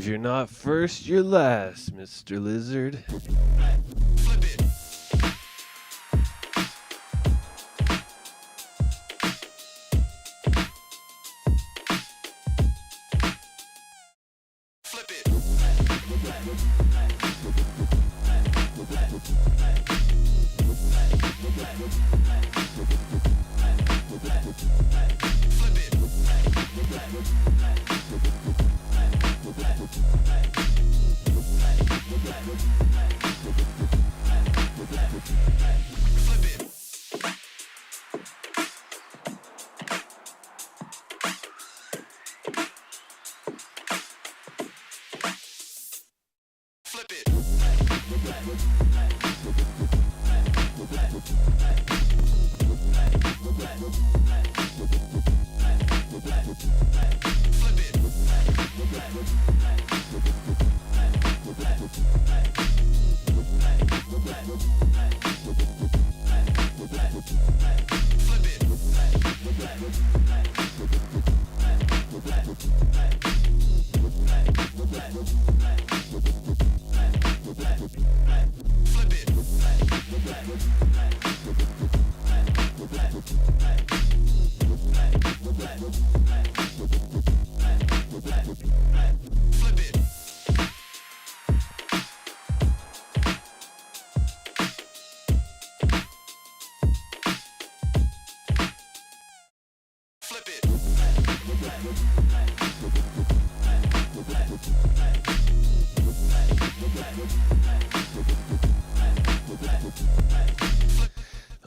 you're not first, you're last, Mr. Lizard.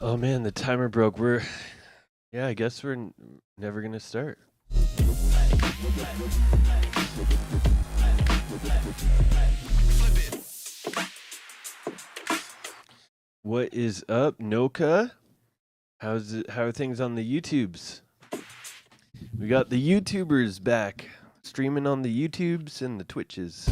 Oh man, the timer broke. I guess we're never gonna start. What is up, Noka? How are things on the YouTubes? We got the YouTubers back, streaming on the YouTubes and the Twitches.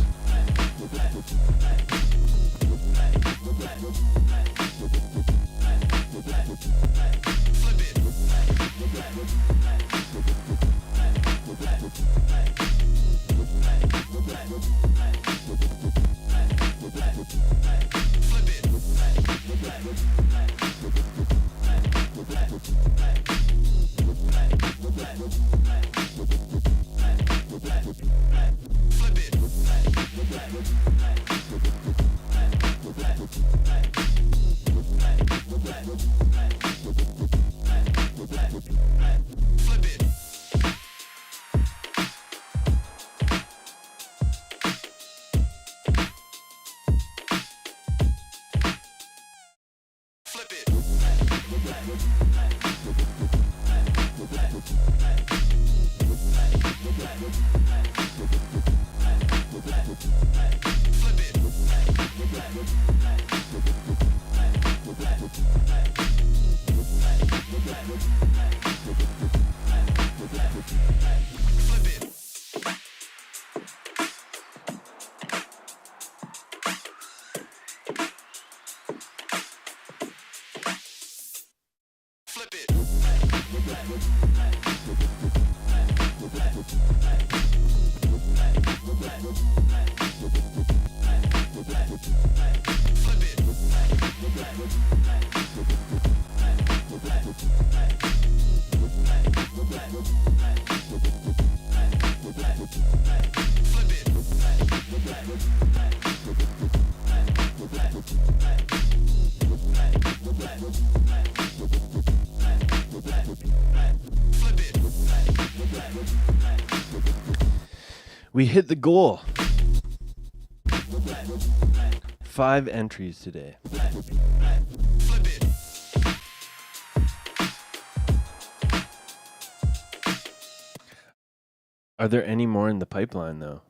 We hit the goal. 5 entries today. Are there any more in the pipeline, though?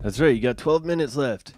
That's right, you got 12 minutes left.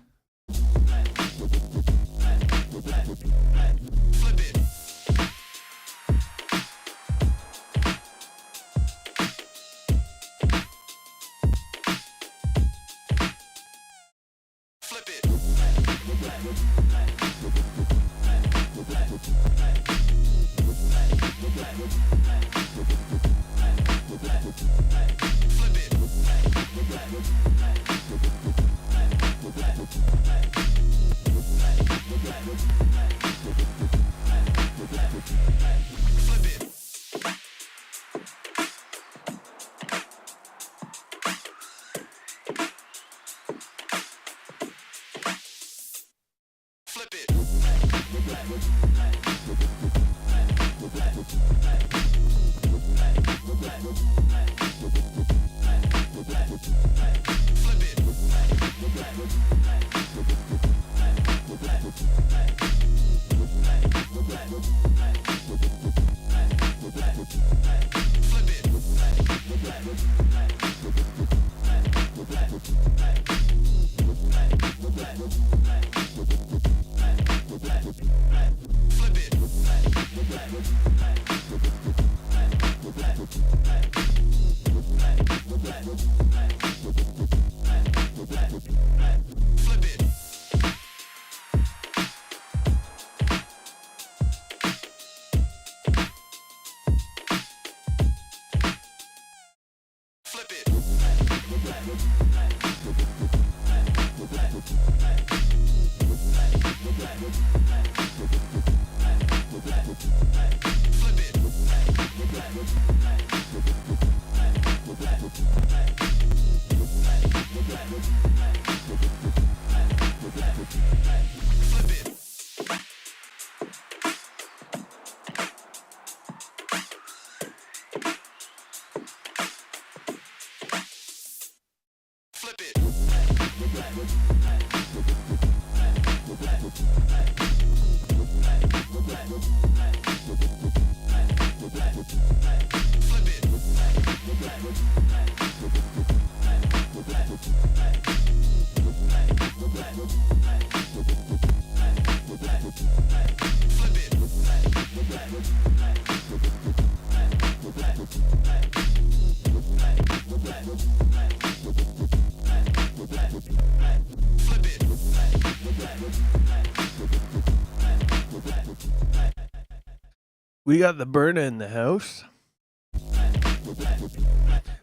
We got the Burna in the house.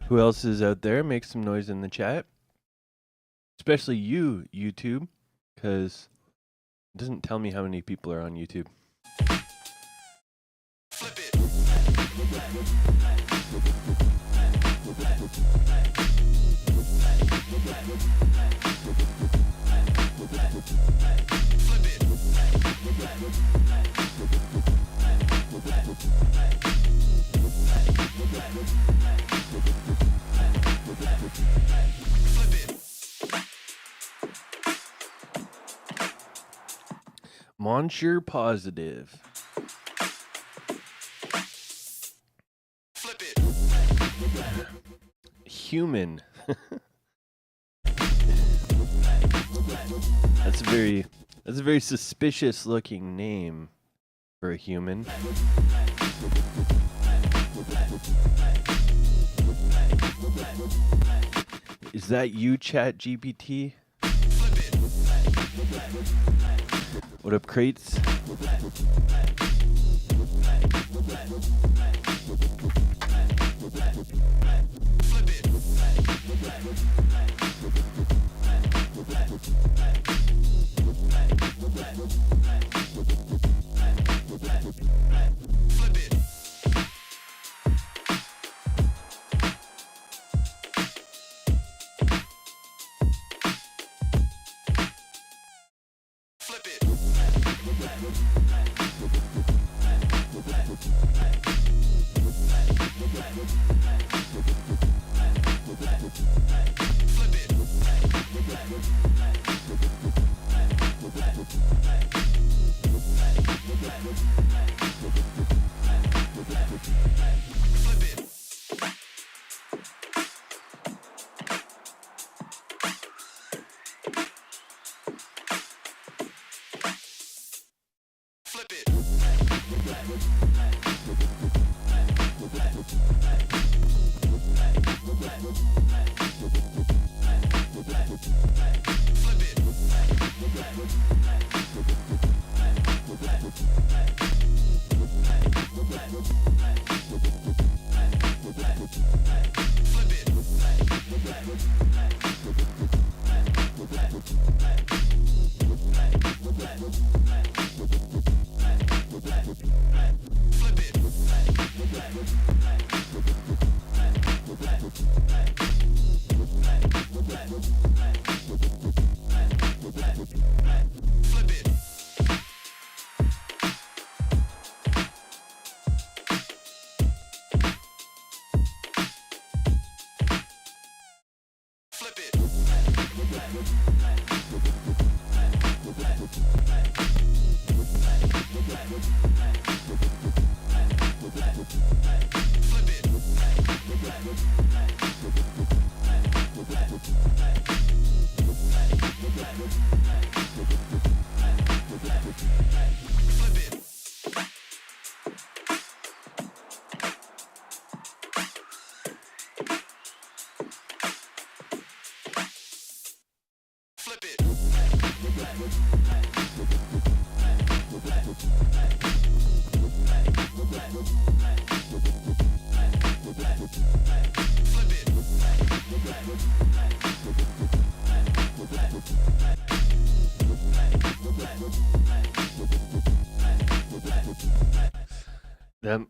Who else is out there? Make some noise in the chat. Especially you, YouTube, because it doesn't tell me how many people are on YouTube. Monsieur Positive. Flip it. Human. That's a very suspicious looking name for a human. Is that you, Chat GPT? What up, Crates?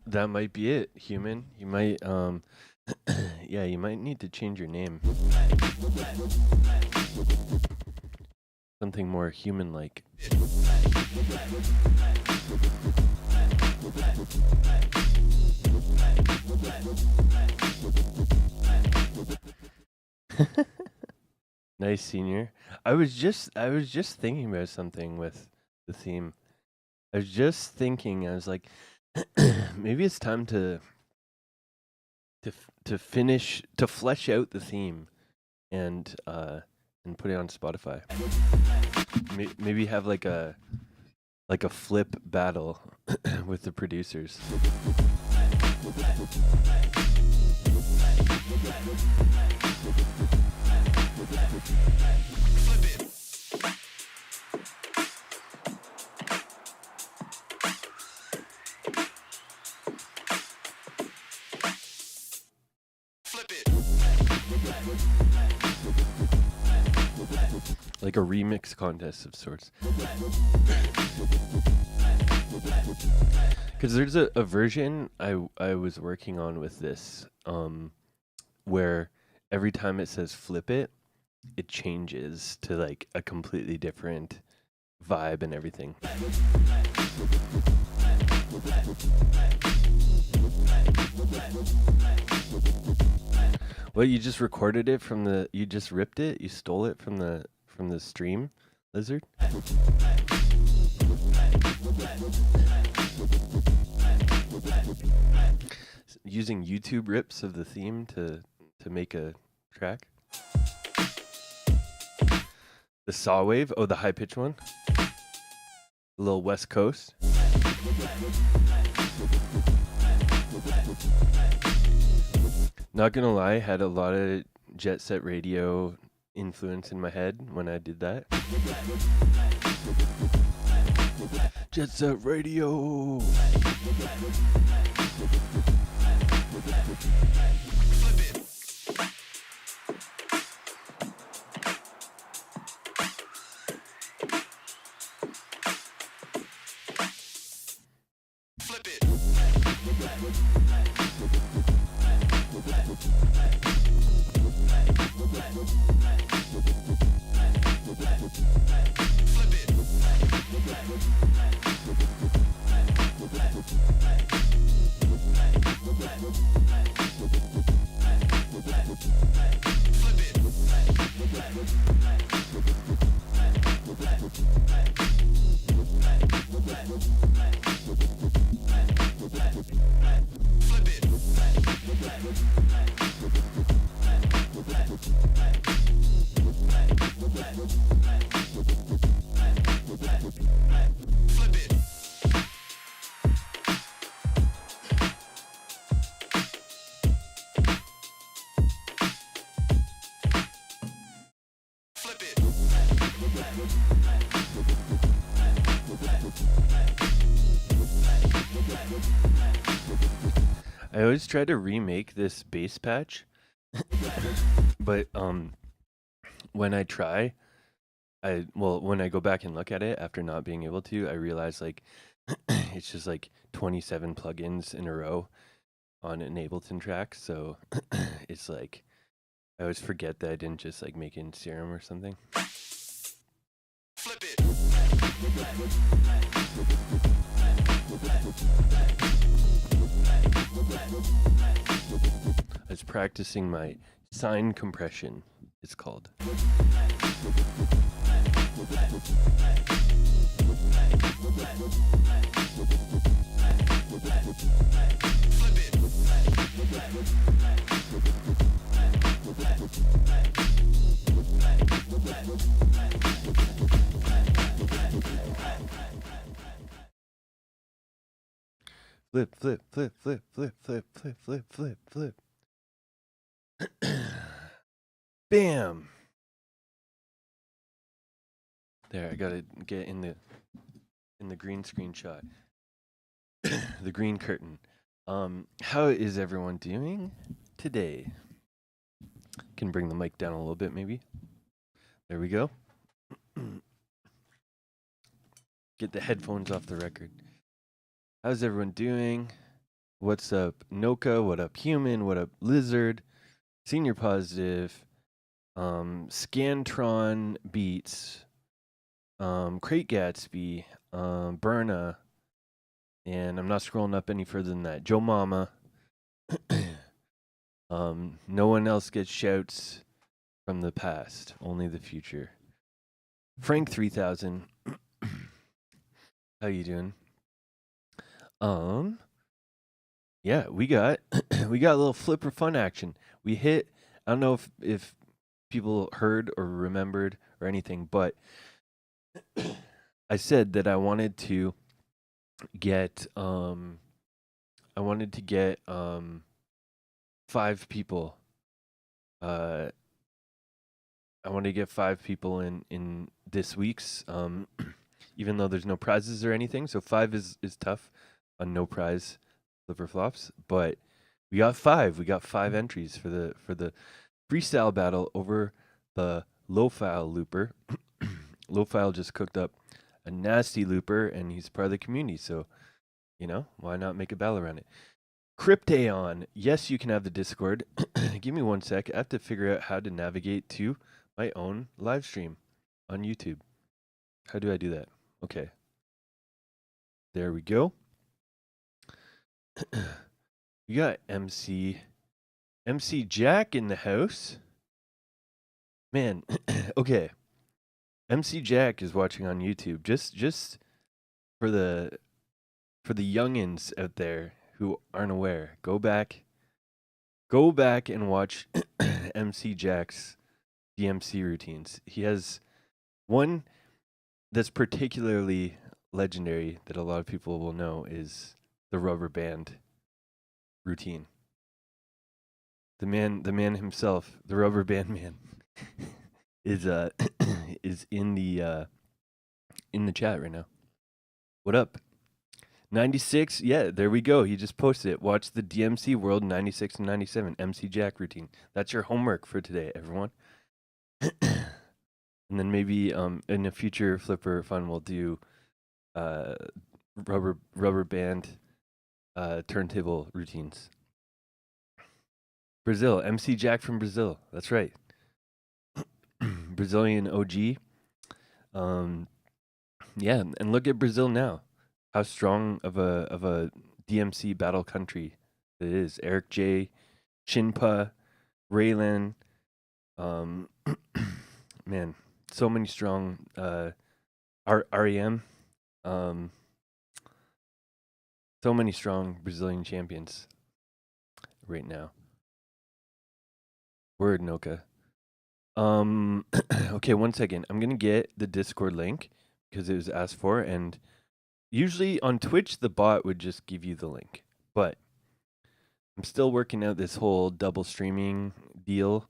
That might be it, human. You might yeah, you might need to change your name. Something more human-like. Nice, senior. I was just thinking about something with the theme. I was just thinking. I was like, maybe it's time to flesh out the theme and put it on Spotify. Maybe have like a flip battle with the producers. Like a remix contest of sorts. Because there's a version I was working on with this, where every time it says flip it changes to like a completely different vibe and everything. Well, you just recorded it from you just ripped it? You stole it from the stream, Lizard? Using YouTube rips of the theme to make a track? The saw wave? Oh, the high pitch one? A little West Coast? Not gonna lie, had a lot of Jet Set Radio influence in my head when I did that. Jet Set Radio. I always try to remake this bass patch, but when I try, when I go back and look at it after not being able to, I realize like it's just like 27 plugins in a row on an Ableton track. So it's like I always forget that I didn't just like make it in Serum or something. Flip it. I was practicing my sine compression, it's called. Flip, flip, flip, flip, flip, flip, flip, flip, flip, flip. Bam! There, I gotta get in the green screen shot. The green curtain. How is everyone doing today? Can bring the mic down a little bit, maybe. There we go. Get the headphones off the record. How's everyone doing? What's up, Noka? What up, Human? What up, Lizard? Senior Positive. Scantron Beats. Crate Gatsby. Burna. And I'm not scrolling up any further than that. Joe Mama. No one else gets shouts from the past, only the future. Frank 3000. How you doing? Yeah, we got a little flipper fun action. We hit, I don't know if people heard or remembered or anything, but I said that I wanted to get 5 people. I wanted to get 5 people in this week's even though there's no prizes or anything. So 5 is tough on no prize flipper flops, but we got 5. We got 5 entries for the freestyle battle over the low file looper. Low file just cooked up a nasty looper and he's part of the community, so you know, why not make a battle around it? Crypteon, yes, you can have the Discord. Give me 1 sec. I have to figure out how to navigate to my own live stream on YouTube. How do I do that? Okay. There we go. We got MC Jack in the house. Man, okay. MC Jack is watching on YouTube. Just for the youngins out there who aren't aware, go back and watch MC Jack's DMC routines. He has one that's particularly legendary that a lot of people will know is the rubber band routine. The man himself, the rubber band man, is is in the chat right now. What up? 96, yeah, there we go. He just posted it. Watch the DMC World 96 and 97 MC Jack routine. That's your homework for today, everyone. And then maybe in a future flipper fun we'll do rubber band turntable routines. Brazil, MC Jack from Brazil. That's right. Brazilian OG. Yeah, and look at Brazil now. How strong of a DMC battle country it is. Eric J, Shinpa, Raylan, man, so many strong REM, so many strong Brazilian champions right now. Word, Noka. Okay, 1 second. I'm gonna get the Discord link because it was asked for, and usually on Twitch the bot would just give you the link, but I'm still working out this whole double streaming deal,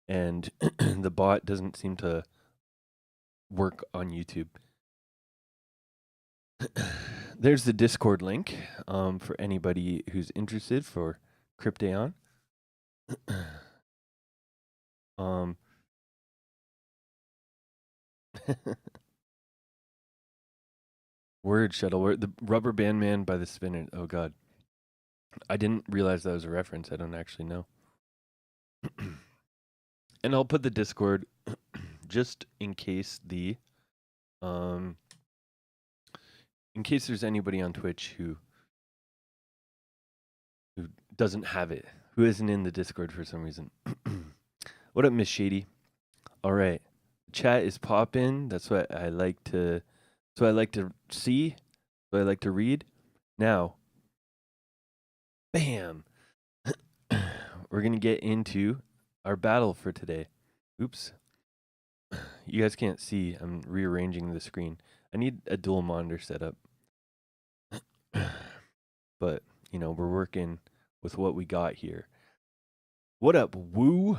and the bot doesn't seem to work on YouTube. There's the Discord link for anybody who's interested for Crypteon. Word shuttle. Word, the Rubber Band Man by the Spinner. Oh God, I didn't realize that was a reference. I don't actually know. And I'll put the Discord just in case in case there's anybody on Twitch who doesn't have it, who isn't in the Discord for some reason. What up, Miss Shady? All right, chat is popping. That's what I like to. So I like to see. So I like to read. Now, bam. We're gonna get into our battle for today. Oops. You guys can't see. I'm rearranging the screen. I need a dual monitor set up. But, you know, we're working with what we got here. What up, Woo?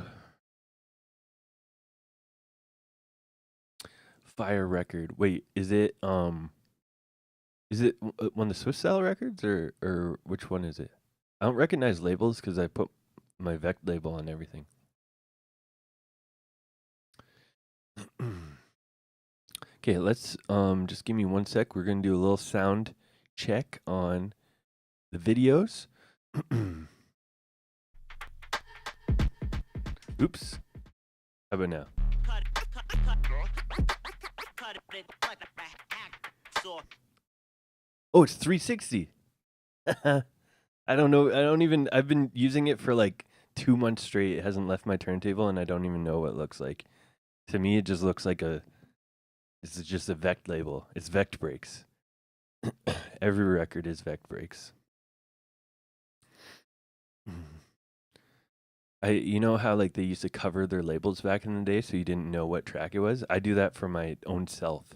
Fire record. Wait, is it one of the Swiss style records or which one is it? I don't recognize labels because I put my Vekked label on everything. Okay, let's just give me 1 sec. We're gonna do a little sound check on the videos. Oops. How about now? Oh, it's 360. I don't know. I've been using it for like 2 months straight. It hasn't left my turntable and I don't even know what it looks like. To me, it just looks like this is just a Vekked label. It's Vekked breaks. Every record is Vekked breaks. You know how like they used to cover their labels back in the day so you didn't know what track it was? I do that for my own self.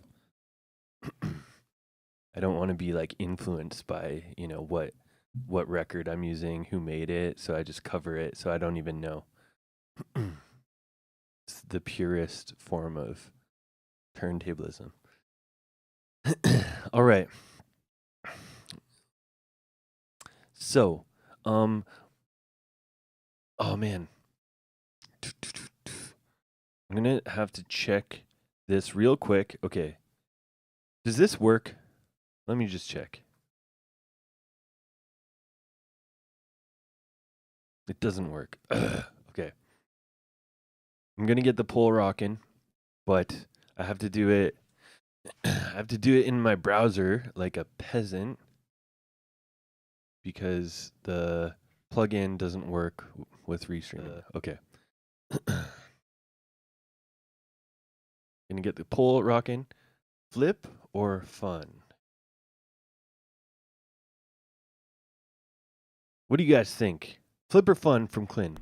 I don't want to be like influenced by, you know, what record I'm using, who made it, so I just cover it so I don't even know. It's the purest form of turntablism. All right. So, oh man. I'm going to have to check this real quick. Okay. Does this work? Let me just check. It doesn't work. Okay. I'm going to get the poll rocking, but I have to do it in my browser like a peasant because the plugin doesn't work with restreaming. Okay. Gonna get the poll rocking. Flip or fun? What do you guys think? Flip or fun from Clint?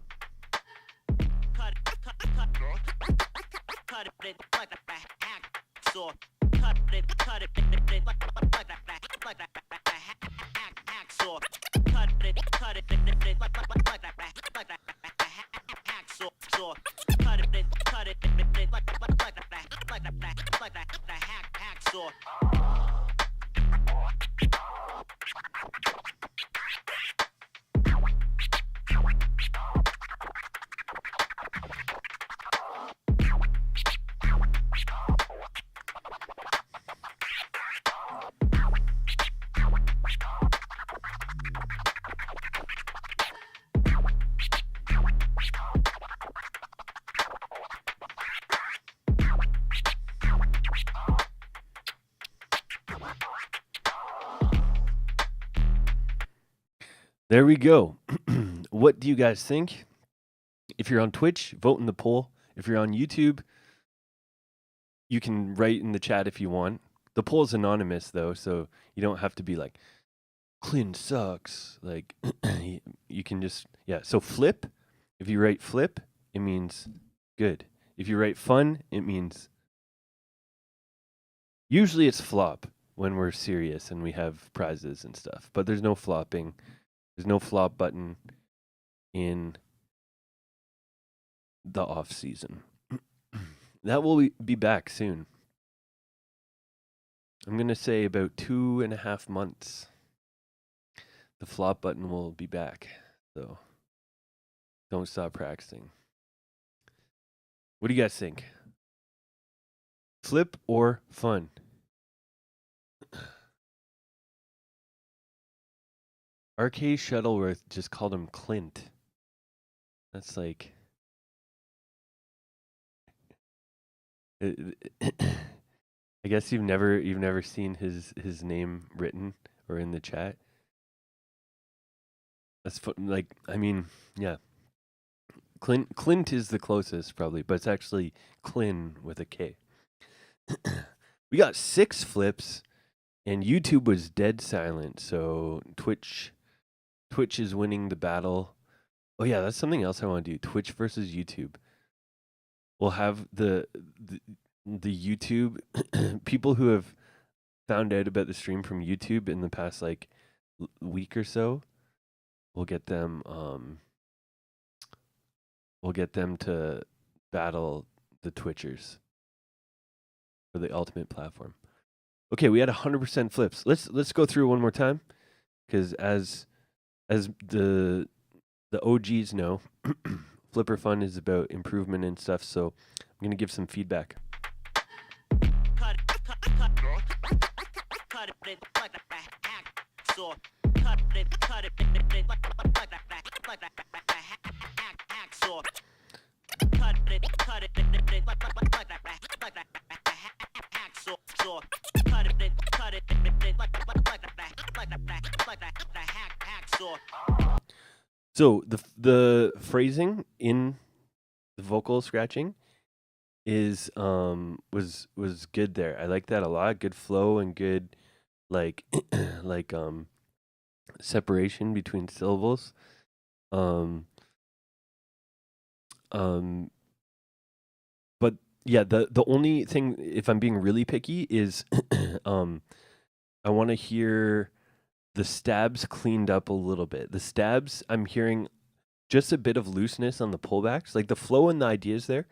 There we go. What do you guys think? If you're on Twitch, vote in the poll. If you're on YouTube, you can write in the chat if you want. The poll is anonymous though, so you don't have to be like, Clint sucks. Like, you can just, yeah. So flip, if you write flip, it means good. If you write fun, it means, usually it's flop when we're serious and we have prizes and stuff, but there's no flopping. There's no flop button in the off season. That will be back soon. I'm going to say about 2.5 months. The flop button will be back. So Don't stop practicing. What do you guys think? Flip or fun? RK Shuttleworth just called him Clint. That's like... I guess you've never seen his name written or in the chat. That's like, I mean, yeah. Clint is the closest probably, but it's actually Clin with a K. We got 6 flips, and YouTube was dead silent. So Twitch is winning the battle. Oh yeah, that's something else I want to do. Twitch versus YouTube. We'll have the YouTube people who have found out about the stream from YouTube in the past like week or so. We'll get them to battle the Twitchers for the ultimate platform. Okay, we had 100% flips. Let's go through one more time, because as the OGs know, Flipper Fun is about improvement and stuff. So I'm gonna give some feedback. So the phrasing in the vocal scratching is was good there. I like that a lot. Good flow and good like like separation between syllables. But yeah, the only thing, if I'm being really picky, is I want to hear the stabs cleaned up a little bit. The stabs, I'm hearing just a bit of looseness on the pullbacks. Like the flow and the ideas there,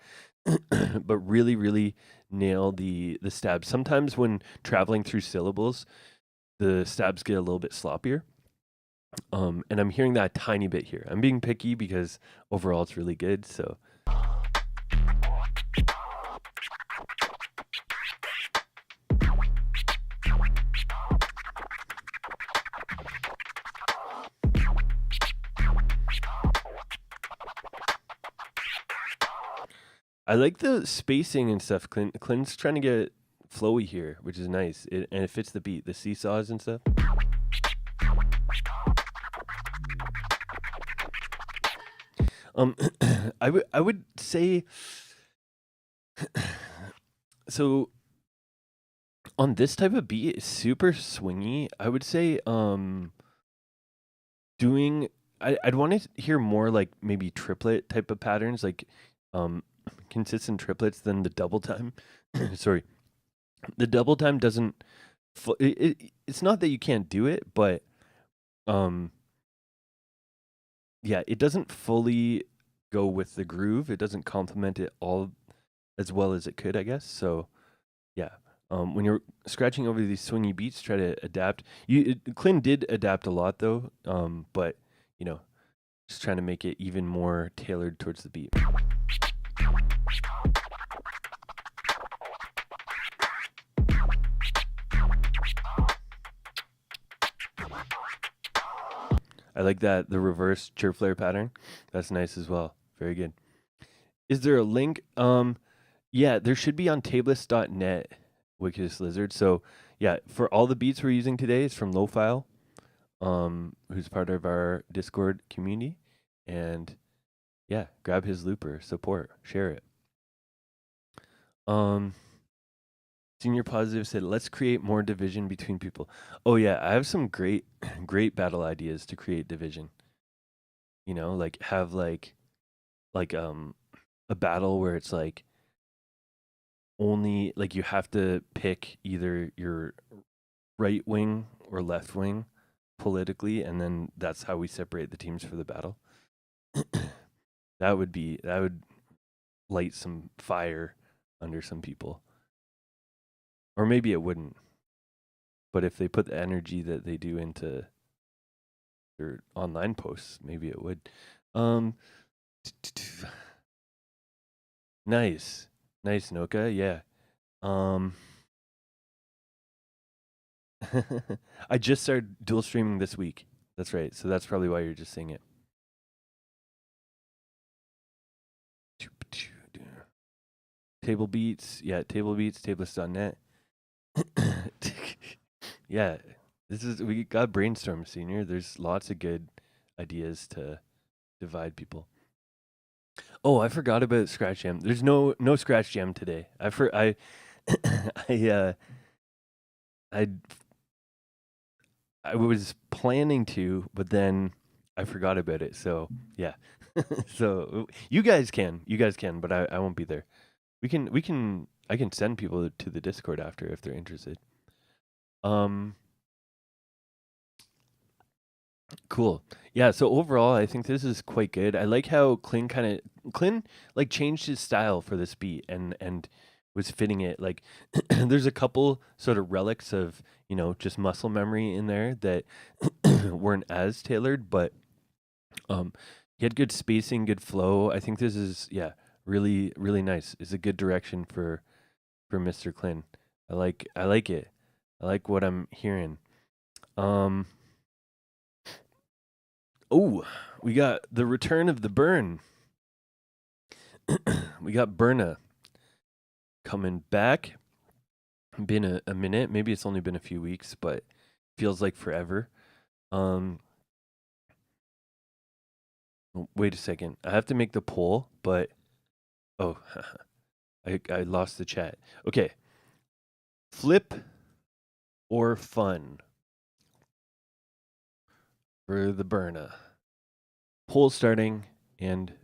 but really, really nail the stabs. Sometimes when traveling through syllables, the stabs get a little bit sloppier. And I'm hearing that a tiny bit here. I'm being picky because overall it's really good. So. I like the spacing and stuff. Clint's trying to get flowy here, which is nice. And it fits the beat, the seesaws and stuff. I would say so on this type of beat, it's super swingy. I would say doing I'd want to hear more like maybe triplet type of patterns, like consistent triplets than the double time. Sorry. The double time doesn't it's not that you can't do it, but yeah, it doesn't fully go with the groove. It doesn't complement it all as well as it could, I guess. So, yeah. When you're scratching over these swingy beats, try to adapt. Clint did adapt a lot though, but you know, just trying to make it even more tailored towards the beat. I like that, the reverse chirp flare pattern. That's nice as well. Very good. Is there a link? Yeah, there should be on tablis.net, Wickedest Lizard. So yeah, for all the beats we're using today, it's from Lofile, who's part of our Discord community. And yeah, grab his looper, support, share it. Senior Positive said, let's create more division between people. Oh yeah, I have some great battle ideas to create division. You know, like have like a battle where it's like only like you have to pick either your right wing or left wing politically, and then that's how we separate the teams for the battle. that would light some fire under some people. Or maybe it wouldn't. But if they put the energy that they do into their online posts, maybe it would. Nice. Nice, Noka. Yeah. Um, I just started dual streaming this week. That's right. So that's probably why you're just seeing it. Table Beats. Yeah, Table Beats, tableless.net. Yeah. We got brainstorm, senior. There's lots of good ideas to divide people. Oh, I forgot about Scratch Jam. There's no Scratch Jam today. I I was planning to, but then I forgot about it. So yeah. So you guys can, but I won't be there. I can send people to the Discord after if they're interested. Cool. Yeah, so overall I think this is quite good. I like how Clint like changed his style for this beat and was fitting it. Like there's a couple sort of relics of, just muscle memory in there that weren't as tailored, but he had good spacing, good flow. I think this is really really nice. It's a good direction for Mr. Clint. I like it. I like what I'm hearing. Oh, we got the return of the burn. We got Burna coming back. Been a minute. Maybe it's only been a few weeks, but feels like forever. Wait a second. I have to make the poll, but I lost the chat. Okay. Flip or fun for the Burna. Poll starting and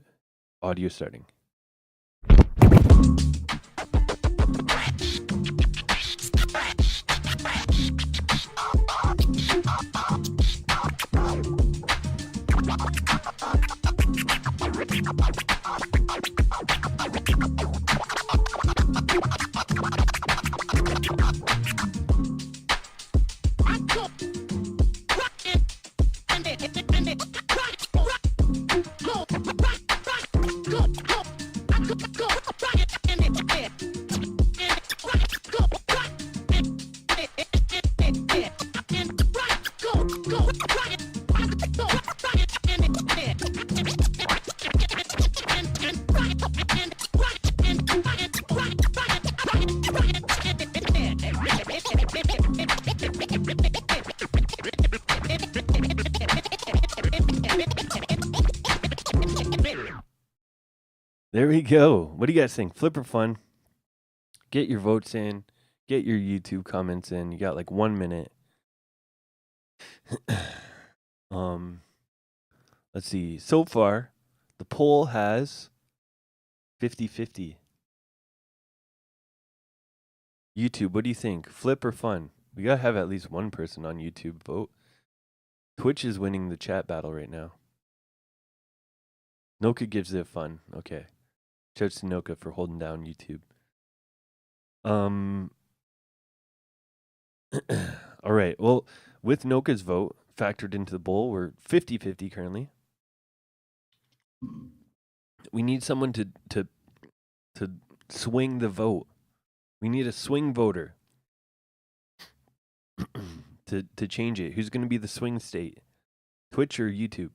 audio starting. There we go. What do you guys think? Flip or fun? Get your votes in. Get your YouTube comments in. You got like 1 minute. Let's see. So far, the poll has 50-50. YouTube, what do you think? Flip or fun? We gotta have at least one person on YouTube vote. Twitch is winning the chat battle right now. Noka gives it fun. Okay. Shouts to Noka for holding down YouTube. All right. Well, with Noka's vote factored into the bowl, we're 50-50 currently. We need someone to swing the vote. We need a swing voter to change it. Who's going to be the swing state? Twitch or YouTube?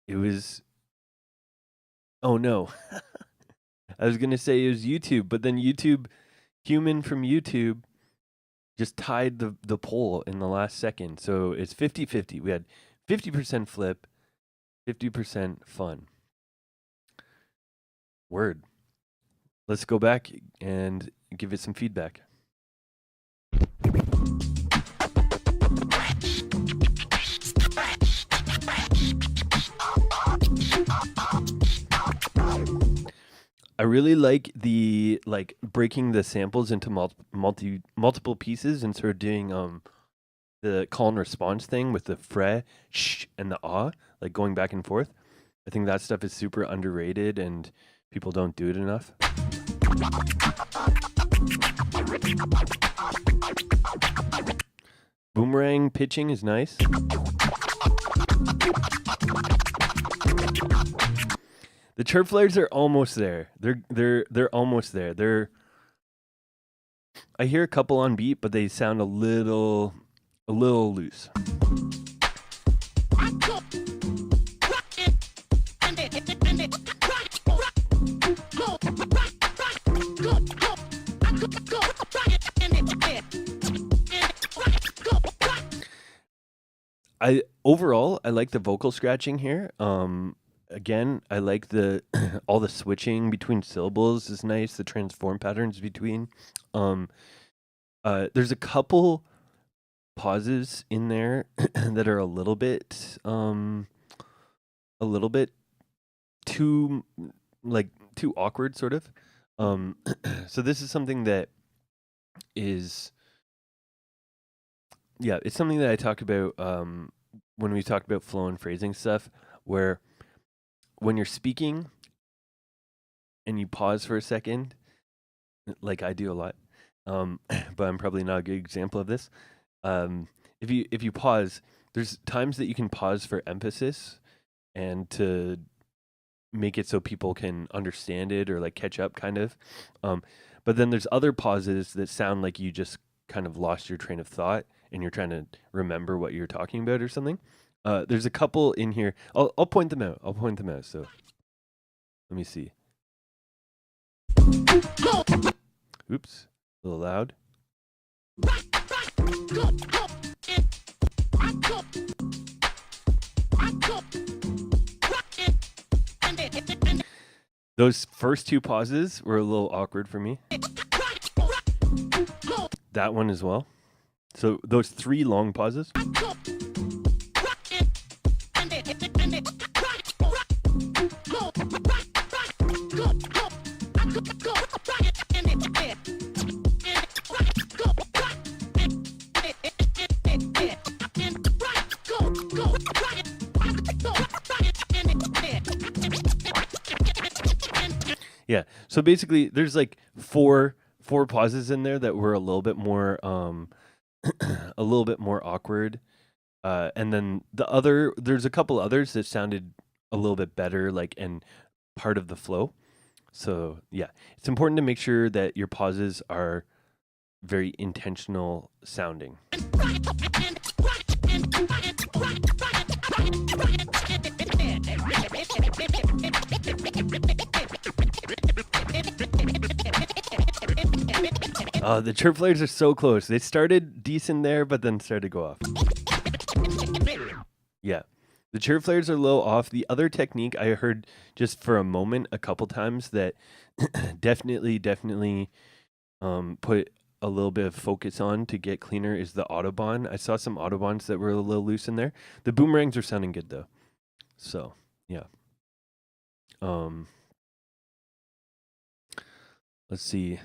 It was... Oh, no. I was going to say it was YouTube, but then Human from YouTube just tied the poll in the last second. So it's 50-50. We had 50% flip, 50% fun. Word. Let's go back and give it some feedback. I really like the breaking the samples into multiple pieces and sort of doing the call and response thing with the fre, sh, and the ah, like going back and forth. I think that stuff is super underrated and people don't do it enough. Boomerang pitching is nice. The chirp flares are almost there. They're almost there. I hear a couple on beat, but they sound a little loose. Overall, I like the vocal scratching here. Again, I like the all the switching between syllables is nice. The transform patterns between. There's a couple pauses in there that are a little bit too too awkward, sort of. So this is something that is. Yeah, it's something that I talk about when we talk about flow and phrasing stuff, where when you're speaking and you pause for a second, like I do a lot, but I'm probably not a good example of this. If you pause, there's times that you can pause for emphasis and to make it so people can understand it or like catch up, kind of. But then there's other pauses that sound like you just kind of lost your train of thought and you're trying to remember what you're talking about or something. There's a couple in here. I'll point them out. So let me see. Oops, a little loud. Those first two pauses were a little awkward for me. That one as well. So those three long pauses. Yeah. So basically there's like four pauses in there that were a little bit more awkward. And then there's a couple others that sounded a little bit better, like, and part of the flow. So yeah, it's important to make sure that your pauses are very intentional sounding. The chirp flares are so close. They started decent there, but then started to go off. Yeah. The chirp flares are a little off. The other technique I heard just for a moment a couple times that definitely put a little bit of focus on to get cleaner is the Autobahn. I saw some Autobahns that were a little loose in there. The boomerangs are sounding good though. So, yeah. Let's see.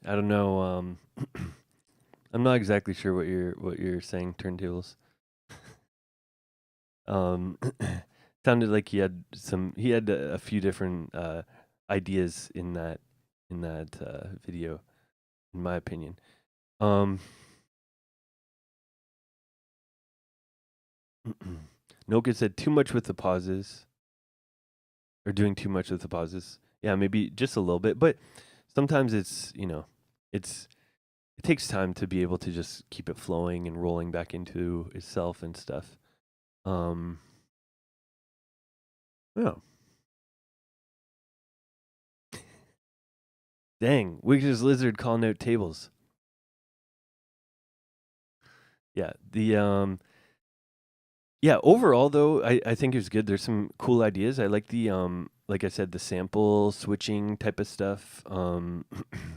I don't know. I'm not exactly sure what you're saying, turntables. Sounded like he had a few different ideas in that video, in my opinion. Noka said too much with the pauses, or doing too much with the pauses. Yeah, maybe just a little bit, but sometimes it's, it takes time to be able to just keep it flowing and rolling back into itself and stuff. Yeah. Dang, Wickedest Lizard calling out tables. Yeah, overall though, I think it was good. There's some cool ideas. I like the like I said, the sample switching type of stuff. And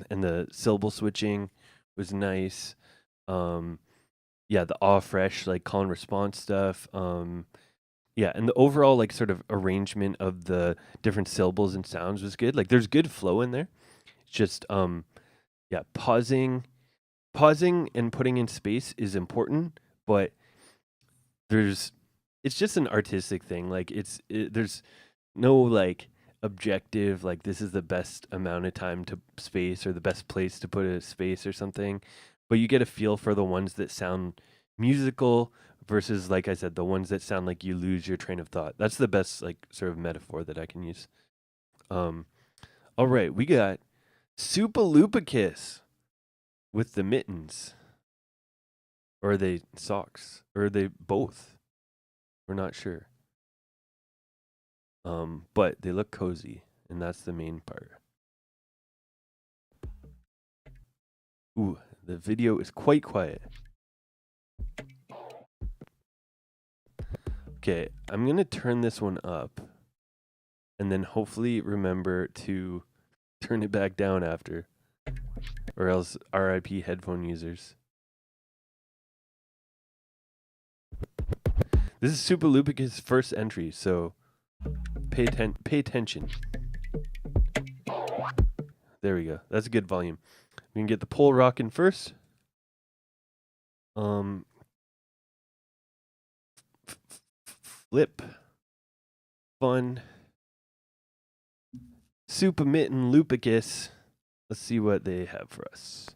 the syllable switching was nice. Yeah, the awe fresh, like call and response stuff. Yeah, and the overall like sort of arrangement of the different syllables and sounds was good. Like there's good flow in there. It's just yeah, pausing and putting in space is important, but there's it's just an artistic thing. Like there's no like objective like this is the best amount of time to space or the best place to put a space or something, but you get a feel for the ones that sound musical versus, like I said, the ones that sound like you lose your train of thought. That's the best like sort of metaphor that I can use. All right, we got Lupicus with the mittens. Or are they socks? Or are they both? We're not sure. But they look cozy, and that's the main part. Ooh, the video is quite quiet. Okay, I'm gonna turn this one up, and then hopefully remember to turn it back down after, or else RIP headphone users. This is Lupicus' first entry, so pay attention. There we go. That's a good volume. We can get the pole rocking first. Flip. Fun. Super Mitten Lupicus. Let's see what they have for us.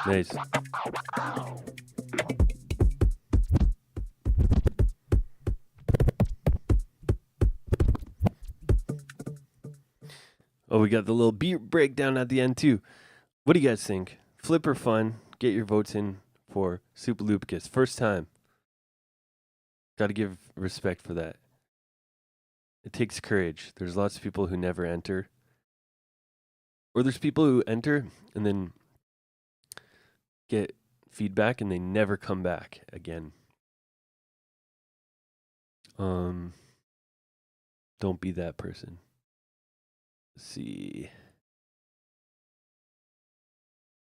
Nice. Oh, we got the little beat breakdown at the end too. What do you guys think? Flip or fun? Get your votes in for Lupicus. First time. Got to give respect for that. It takes courage. There's lots of people who never enter. Or there's people who enter and then get feedback and they never come back again. Don't be that person. Let's see.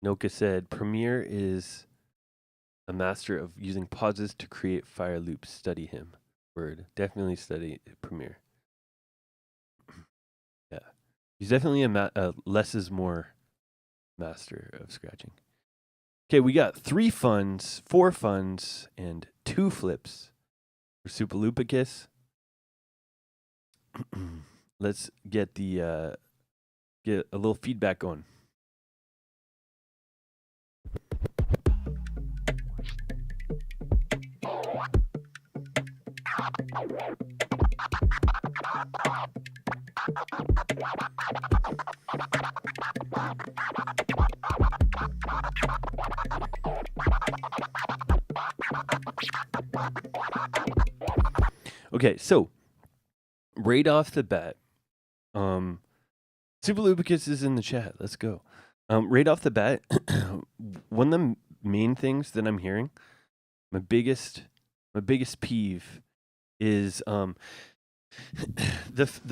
Noka said, Premiere is a master of using pauses to create fire loops. Study him. Word. Definitely study Premiere. Yeah. He's definitely a less is more master of scratching. Okay, we got 3 funds, 4 funds, and 2 flips for Lupicus. Let's get the get a little feedback going. Okay, so right off the bat, Lupicus is in the chat. Let's go. Right off the bat, one of the main things that I'm hearing, my biggest peeve is the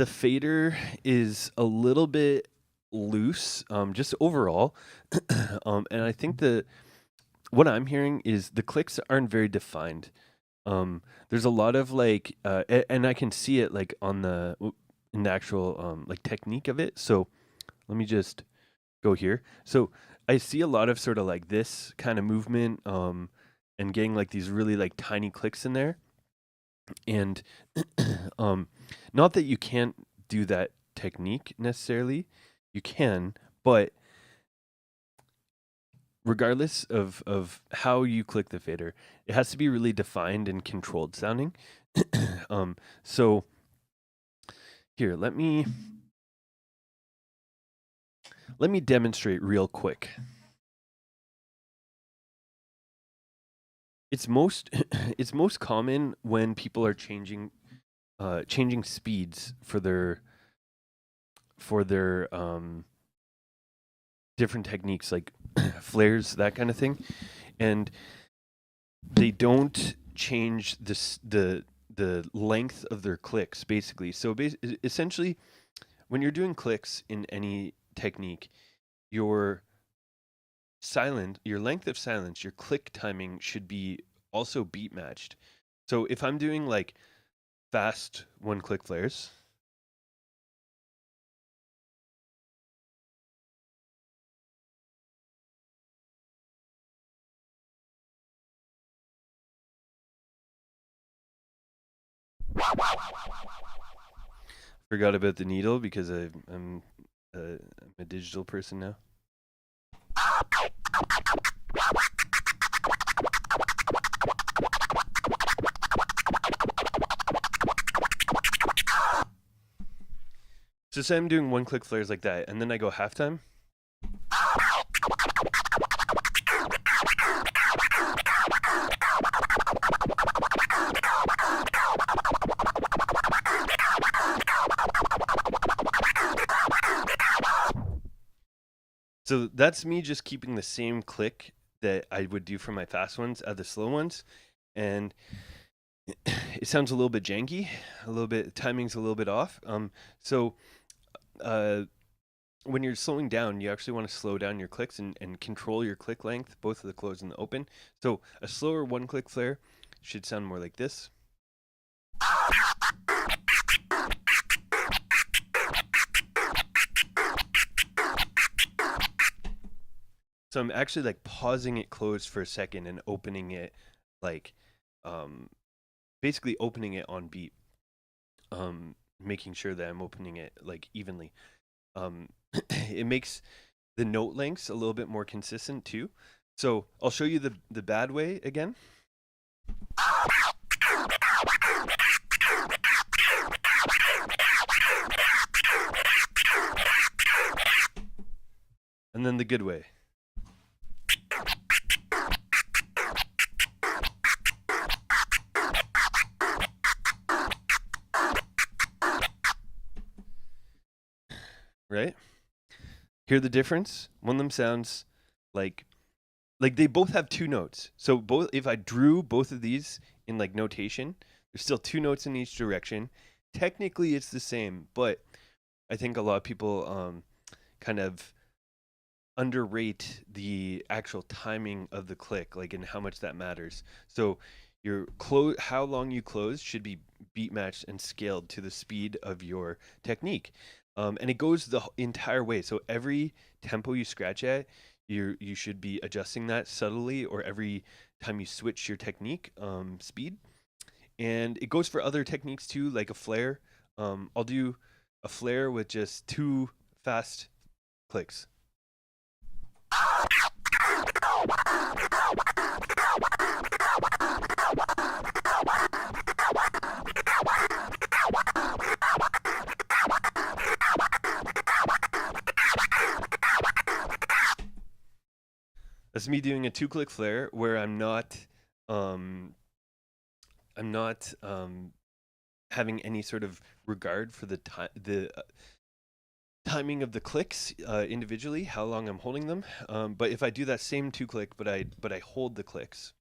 fader is a little bit loose, just overall, and I think what I'm hearing is the clicks aren't very defined. There's a lot of like, and I can see it like in the actual like technique of it. So let me just go here. So I see a lot of sort of like this kind of movement, and getting like these really like tiny clicks in there. And not that you can't do that technique necessarily, you can, but regardless of how you click the fader, it has to be really defined and controlled sounding. So Here, let me demonstrate real quick. It's most it's most common when people are changing speeds for their different techniques like flares, that kind of thing, and they don't change the length of their clicks basically. So essentially, when you're doing clicks in any technique, your length of silence, your click timing should be also beat matched. So if I'm doing like fast one click flares, forgot about the needle because I'm a digital person now. So say I'm doing one click flares like that, and then I go halftime. So that's me just keeping the same click that I would do for my fast ones at the slow ones, and it sounds a little bit janky, timing's a little bit off. So when you're slowing down, you actually want to slow down your clicks and control your click length, both of the close and the open. So a slower one click flare should sound more like this. So I'm actually like pausing it closed for a second and opening it like basically opening it on beat. Making sure that I'm opening it like evenly. It makes the note lengths a little bit more consistent too. So I'll show you the bad way again. And then the good way. Right? Hear the difference? One of them sounds like they both have two notes. So both, if I drew both of these in like notation, there's still two notes in each direction. Technically it's the same, but I think a lot of people kind of underrate the actual timing of the click, like, and how much that matters. So your how long you close should be beat matched and scaled to the speed of your technique. And it goes the entire way. So every tempo you scratch at, you should be adjusting that subtly, or every time you switch your technique speed. And it goes for other techniques too, like a flare. I'll do a flare with just 2 fast clicks. That's me doing a 2-click flare where I'm not having any sort of regard for the timing of the clicks individually, how long I'm holding them. But if I do that same 2-click, but I hold the clicks.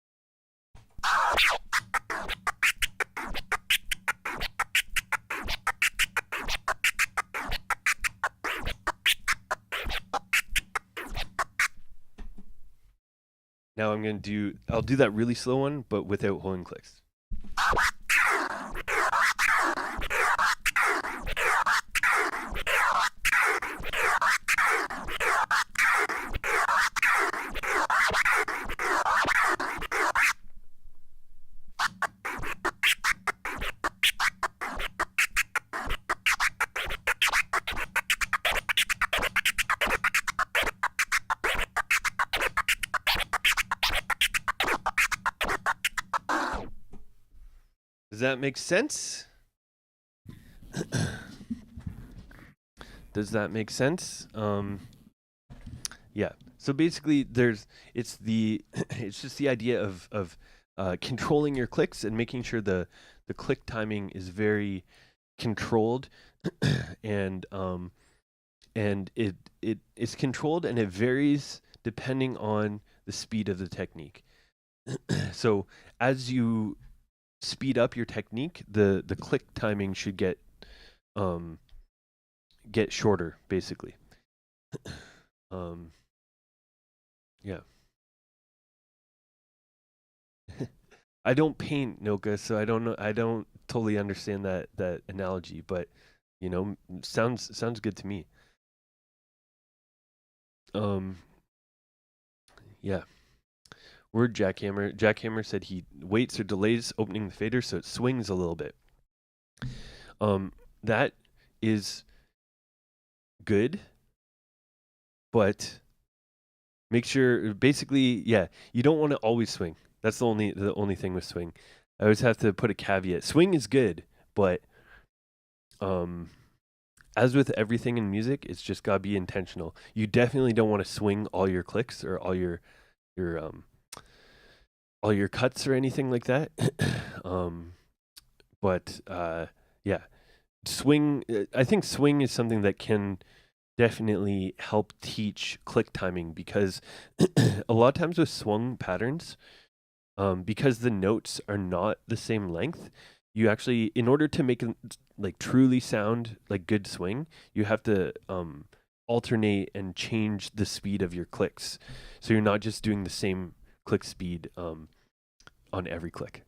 Now I'll do that really slow one, but without holding clicks. Does that make sense? Does that make sense? Yeah. So basically, it's the it's just the idea of controlling your clicks and making sure the click timing is very controlled, and it's controlled and it varies depending on the speed of the technique. So as you speed up your technique, the click timing should um get shorter, basically. Um, yeah. I don't paint, Noka, so I don't know. I don't totally understand that analogy, but sounds good to me. Um, yeah. Word Jackhammer. Jackhammer said he waits or delays opening the fader so it swings a little bit. That is good, but make sure basically, yeah, you don't want to always swing. That's the only thing with swing. I always have to put a caveat. Swing is good, but as with everything in music, it's just gotta be intentional. You definitely don't want to swing all your clicks or your all your cuts or anything like that. um, but yeah, swing. I think swing is something that can definitely help teach click timing because a lot of times with swung patterns, because the notes are not the same length, you actually, in order to make it like truly sound like good swing, you have to alternate and change the speed of your clicks, so you're not just doing the same click speed on every click.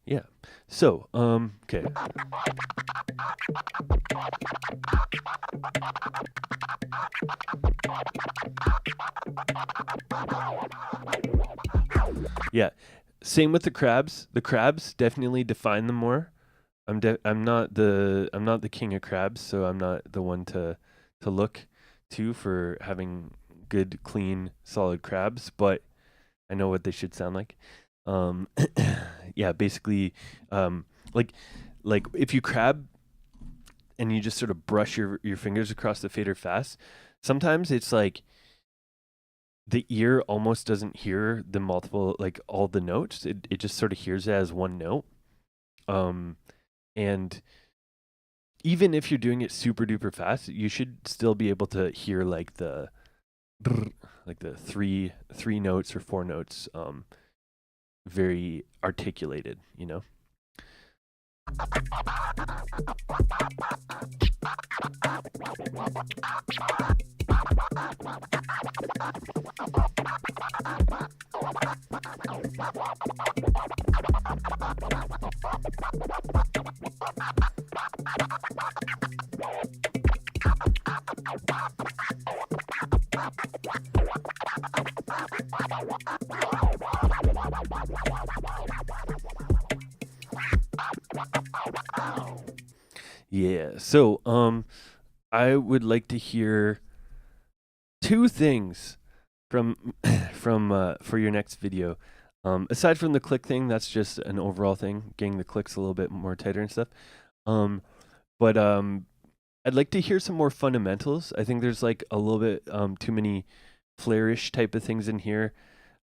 Yeah. So, okay. Yeah. Same with the crabs. The crabs definitely define them more. I'm not the king of crabs, so I'm not the one to look to for having good, clean, solid crabs, but I know what they should sound like. Um, yeah, basically, um, like like if you crab and you just sort of brush your fingers across the fader fast, sometimes it's like the ear almost doesn't hear the multiple, like all the notes. It just sort of hears it as one note. Um, and even if you're doing it super duper fast, you should still be able to hear like the three notes or four notes, very articulated, you know? Yeah. So, I would like to hear two things from for your next video. Aside from the click thing, that's just an overall thing, getting the clicks a little bit more tighter and stuff. But I'd like to hear some more fundamentals. I think there's like a little bit too many flourish type of things in here,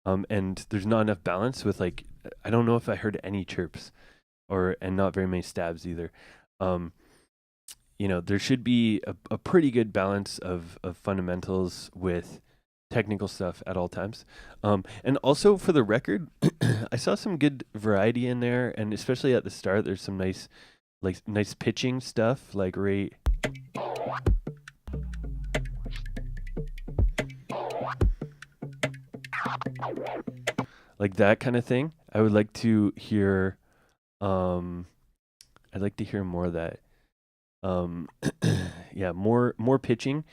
and there's not enough balance with like I don't know if I heard any chirps and not very many stabs either. Um, there should be a pretty good balance of fundamentals with technical stuff at all times. And also for the record, I saw some good variety in there, and especially at the start, there's some nice pitching stuff, like right. Like that kind of thing. I would like to hear um I'd like to hear more of that. Yeah, more pitching.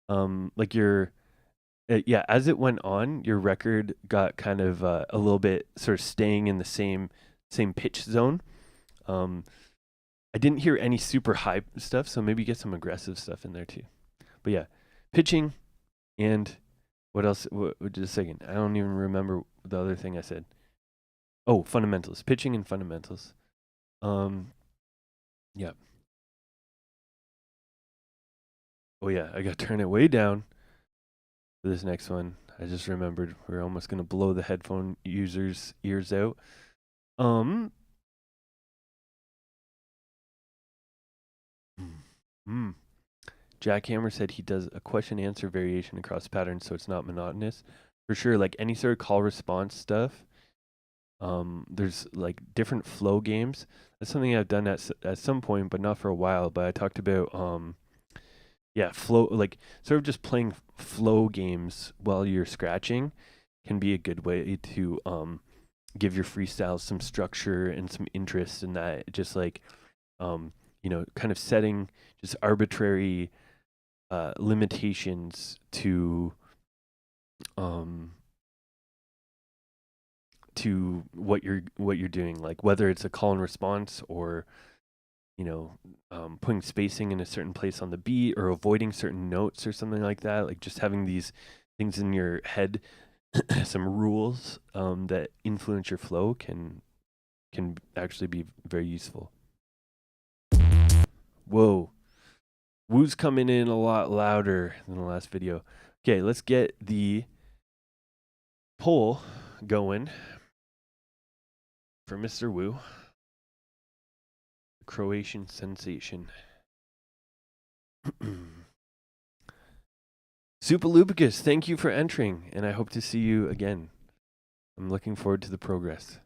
Like yeah, as it went on, your record got kind of a little bit sort of staying in the same pitch zone. I didn't hear any super high stuff, so maybe get some aggressive stuff in there too. But yeah, pitching and what else? Just a second. I don't even remember the other thing I said. Oh, fundamentals, pitching and fundamentals. Yeah. Oh yeah, I gotta turn it way down for this next one. I just remembered we're almost gonna blow the headphone users' ears out. Jackhammer said he does a question answer variation across patterns so it's not monotonous. For sure, like any sort of call response stuff. There's like different flow games. That's something I've done at some point, but not for a while. But I talked about flow, like sort of just playing flow games while you're scratching can be a good way to give your freestyle some structure and some interest in that. Just like kind of setting just arbitrary limitations to what you're doing, like whether it's a call and response or putting spacing in a certain place on the beat or avoiding certain notes or something like that. Like just having these things in your head, some rules that influence your flow can actually be very useful. Whoa. Woo's coming in a lot louder than the last video. Okay, let's get the poll going for Mr. Woo, the Croatian sensation. Super Lupicus, thank you for entering, and I hope to see you again. I'm looking forward to the progress.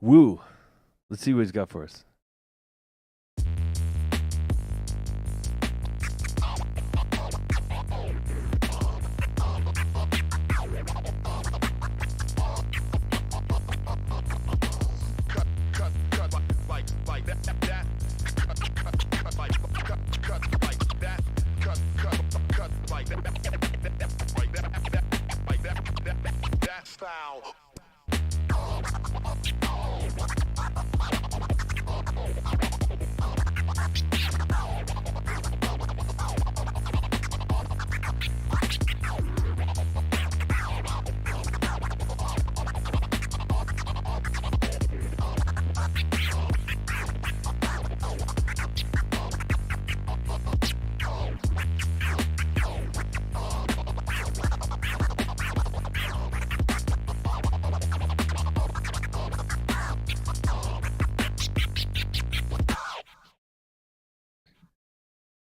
Woo, let's see what he's got for us.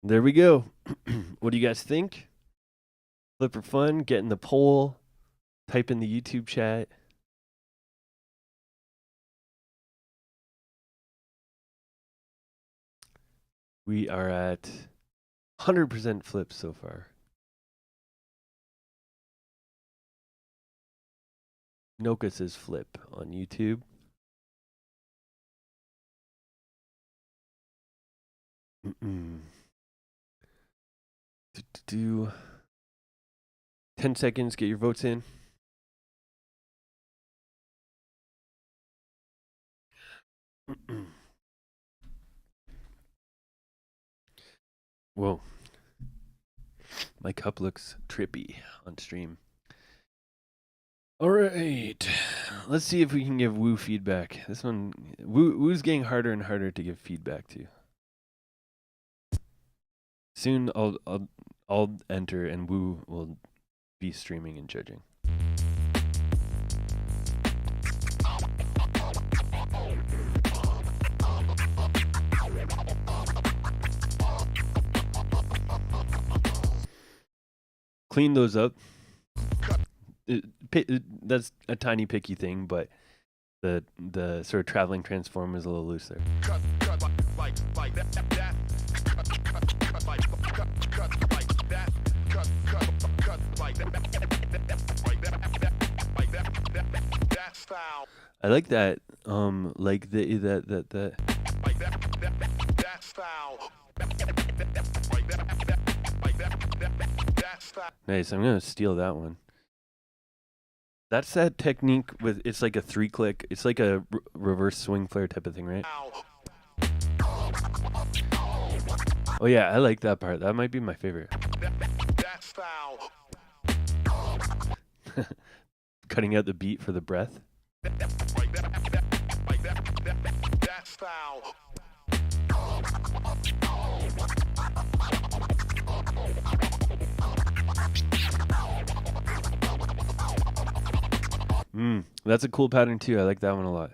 There we go. What do you guys think? Flip for fun, get in the poll, type in the YouTube chat. We are at 100% flips so far. Noka says flip on YouTube. Do 10 seconds, get your votes in. Whoa. My cup looks trippy on stream. All right. Let's see if we can give Woo feedback. This one, Woo's getting harder and harder to give feedback to. Soon I'll enter and Woo will be streaming and judging. Clean those up. That's a tiny picky thing, but the sort of traveling transform is a little loose there. I like that. Like that. Nice. I'm gonna steal that one. That's that technique with, it's like a 3-click. It's like a reverse swing flare type of thing, right? Oh yeah, I like that part. That might be my favorite. Cutting out the beat for the breath. That's a cool pattern too. I like that one a lot.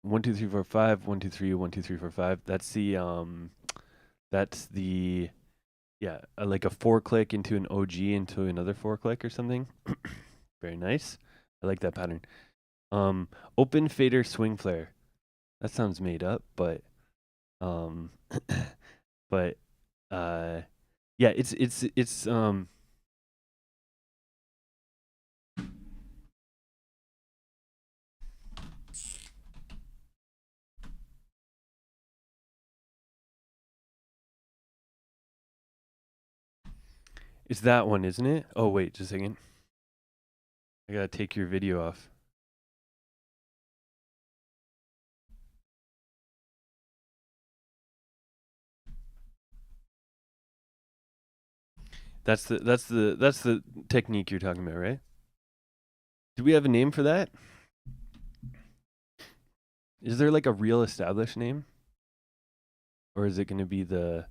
1 2 3 4 5 1 2 3 1 2 3 4 5. That's the yeah, like a 4-click into an OG into another 4-click or something. Very nice. I like that pattern. Open fader swing flare. That sounds made up, but but yeah, it's it's that one, isn't it? Oh wait, just a second. I gotta take your video off. That's the technique you're talking about, right? Do we have a name for that? Is there like a real established name? Or is it going to be the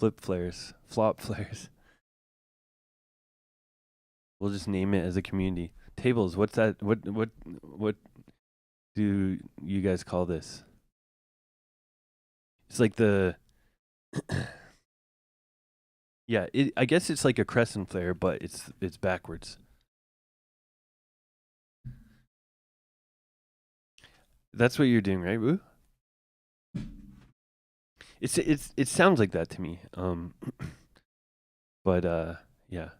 flip flares, flop flares? We'll just name it as a community. Tables, what's that? What do you guys call this? It's like the yeah, I guess it's like a crescent flare, but it's backwards. That's what you're doing, right, Woo? It sounds like that to me. But yeah.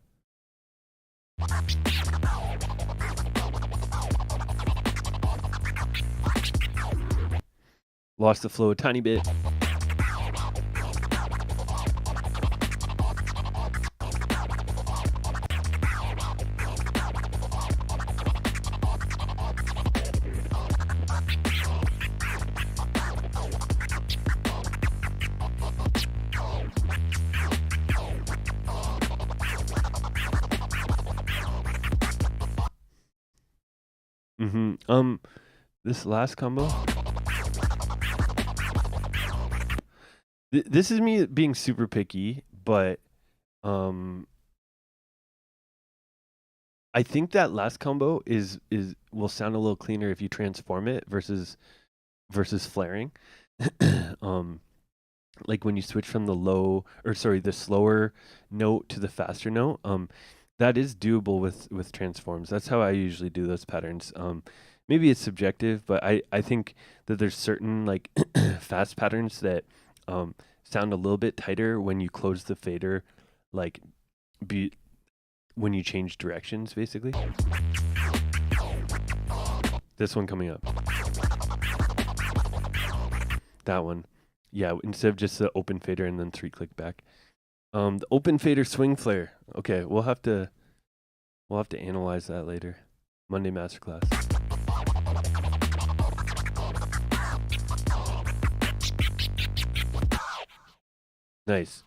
Lost the flow a tiny bit. This last combo. This is me being super picky, but I think that last combo will sound a little cleaner if you transform it versus flaring. Like when you switch from the slower note to the faster note. That is doable with transforms. That's how I usually do those patterns. Maybe it's subjective, but I think that there's certain like fast patterns that sound a little bit tighter when you close the fader, like when you change directions, basically. This one coming up. That one. Yeah, instead of just the open fader and then 3-click back. The open fader swing flare. Okay, we'll have to analyze that later. Monday masterclass. Nice.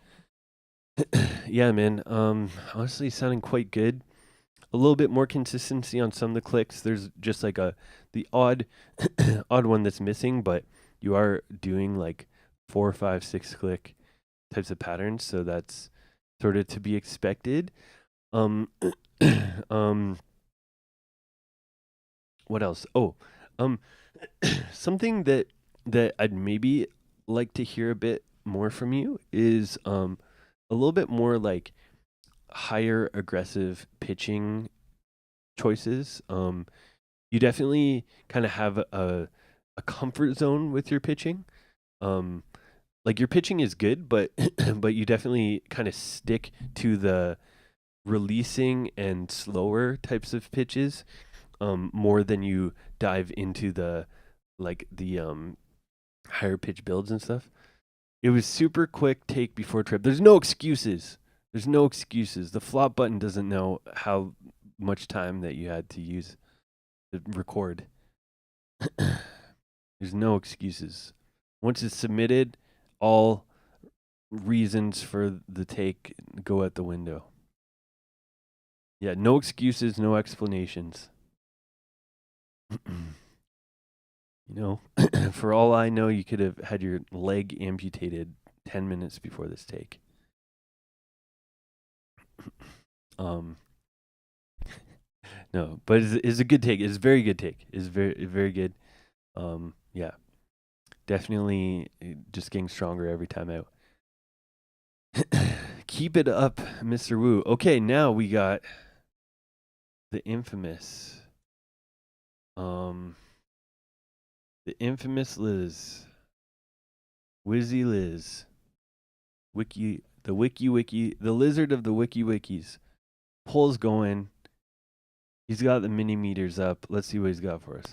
Yeah, man. Honestly, sounding quite good. A little bit more consistency on some of the clicks. There's just like the odd one that's missing, but you are doing like 4, 5, 6-click types of patterns, so that's sort of to be expected. What else? Oh, something that I'd maybe like to hear a bit more from you is a little bit more like higher aggressive pitching choices. You definitely kind of have a comfort zone with your pitching. Like your pitching is good, but but you definitely kind of stick to the releasing and slower types of pitches more than you dive into the higher pitch builds and stuff. It was super quick take before trip. There's no excuses. There's no excuses. The flop button doesn't know how much time that you had to use to record. There's no excuses. Once it's submitted, all reasons for the take go out the window. Yeah, no excuses, no explanations. You know, for all I know, you could have had your leg amputated 10 minutes before this take. No, but it's a good take. It's a very good take. It's very good. Yeah, definitely just getting stronger every time out. Keep it up, Mr. Wu. Okay, now we got the infamous, the infamous Liz, Wizzy Liz, the lizard of the wikis. Poll's going. He's got the mini meters up. Let's see what he's got for us.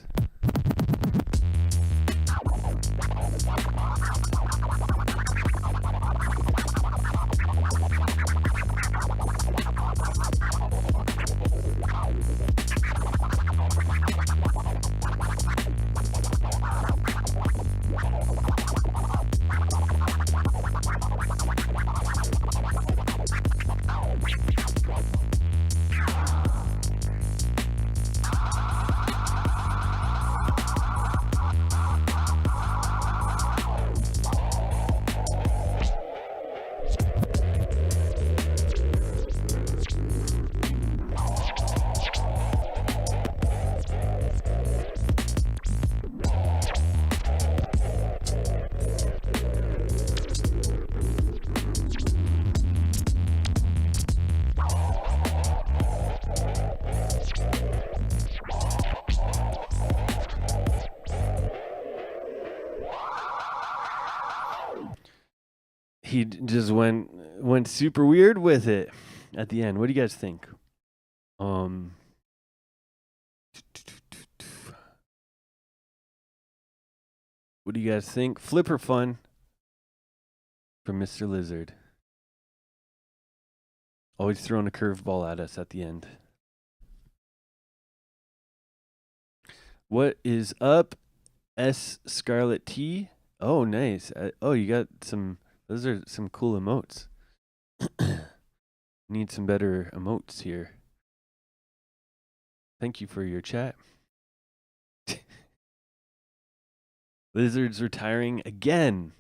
He just went super weird with it at the end. What do you guys think? What do you guys think? Flipper fun from Mr. Lizard. Always throwing a curveball at us at the end. What is up, S Scarlet T? Oh, nice. Oh, you got some. Those are some cool emotes. Need some better emotes here. Thank you for your chat. Lizard's retiring again.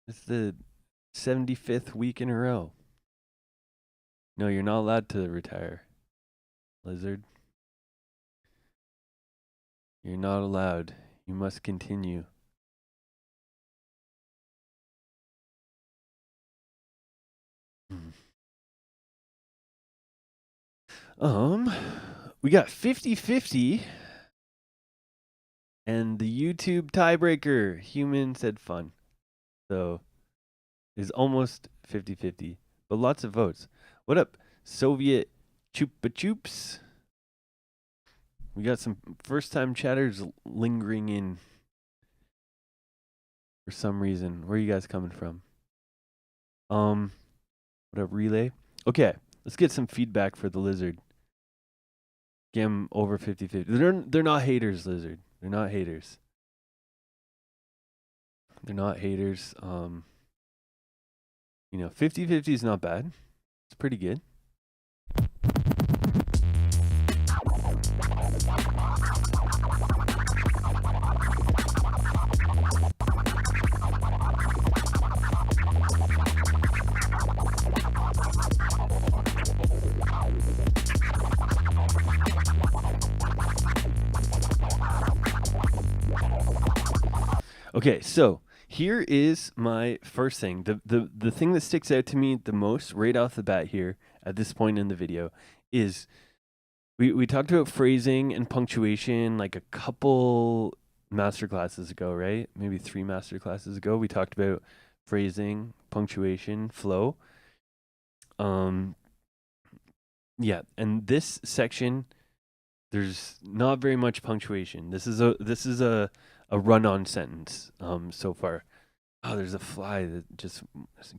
It's the 75th week in a row. No, you're not allowed to retire, Lizard. You're not allowed. You must continue. We got 50-50. And the YouTube tiebreaker, human said fun. So it's almost 50-50. But lots of votes. What up, Soviet Chupa Chups? We got some first time chatters lingering in for some reason. Where are you guys coming from? What up, Relay? Okay, let's get some feedback for the Lizard. Get him over 50-50. They're not haters, Lizard. They're not haters. They're not haters. 50-50 is not bad. It's pretty good. Okay, so here is my first thing. The thing that sticks out to me the most right off the bat here at this point in the video is we talked about phrasing and punctuation like a couple master classes ago, right? Maybe 3 master classes ago. We talked about phrasing, punctuation, flow. Yeah, and this section there's not very much punctuation. This is a run-on sentence so far. Oh, there's a fly that just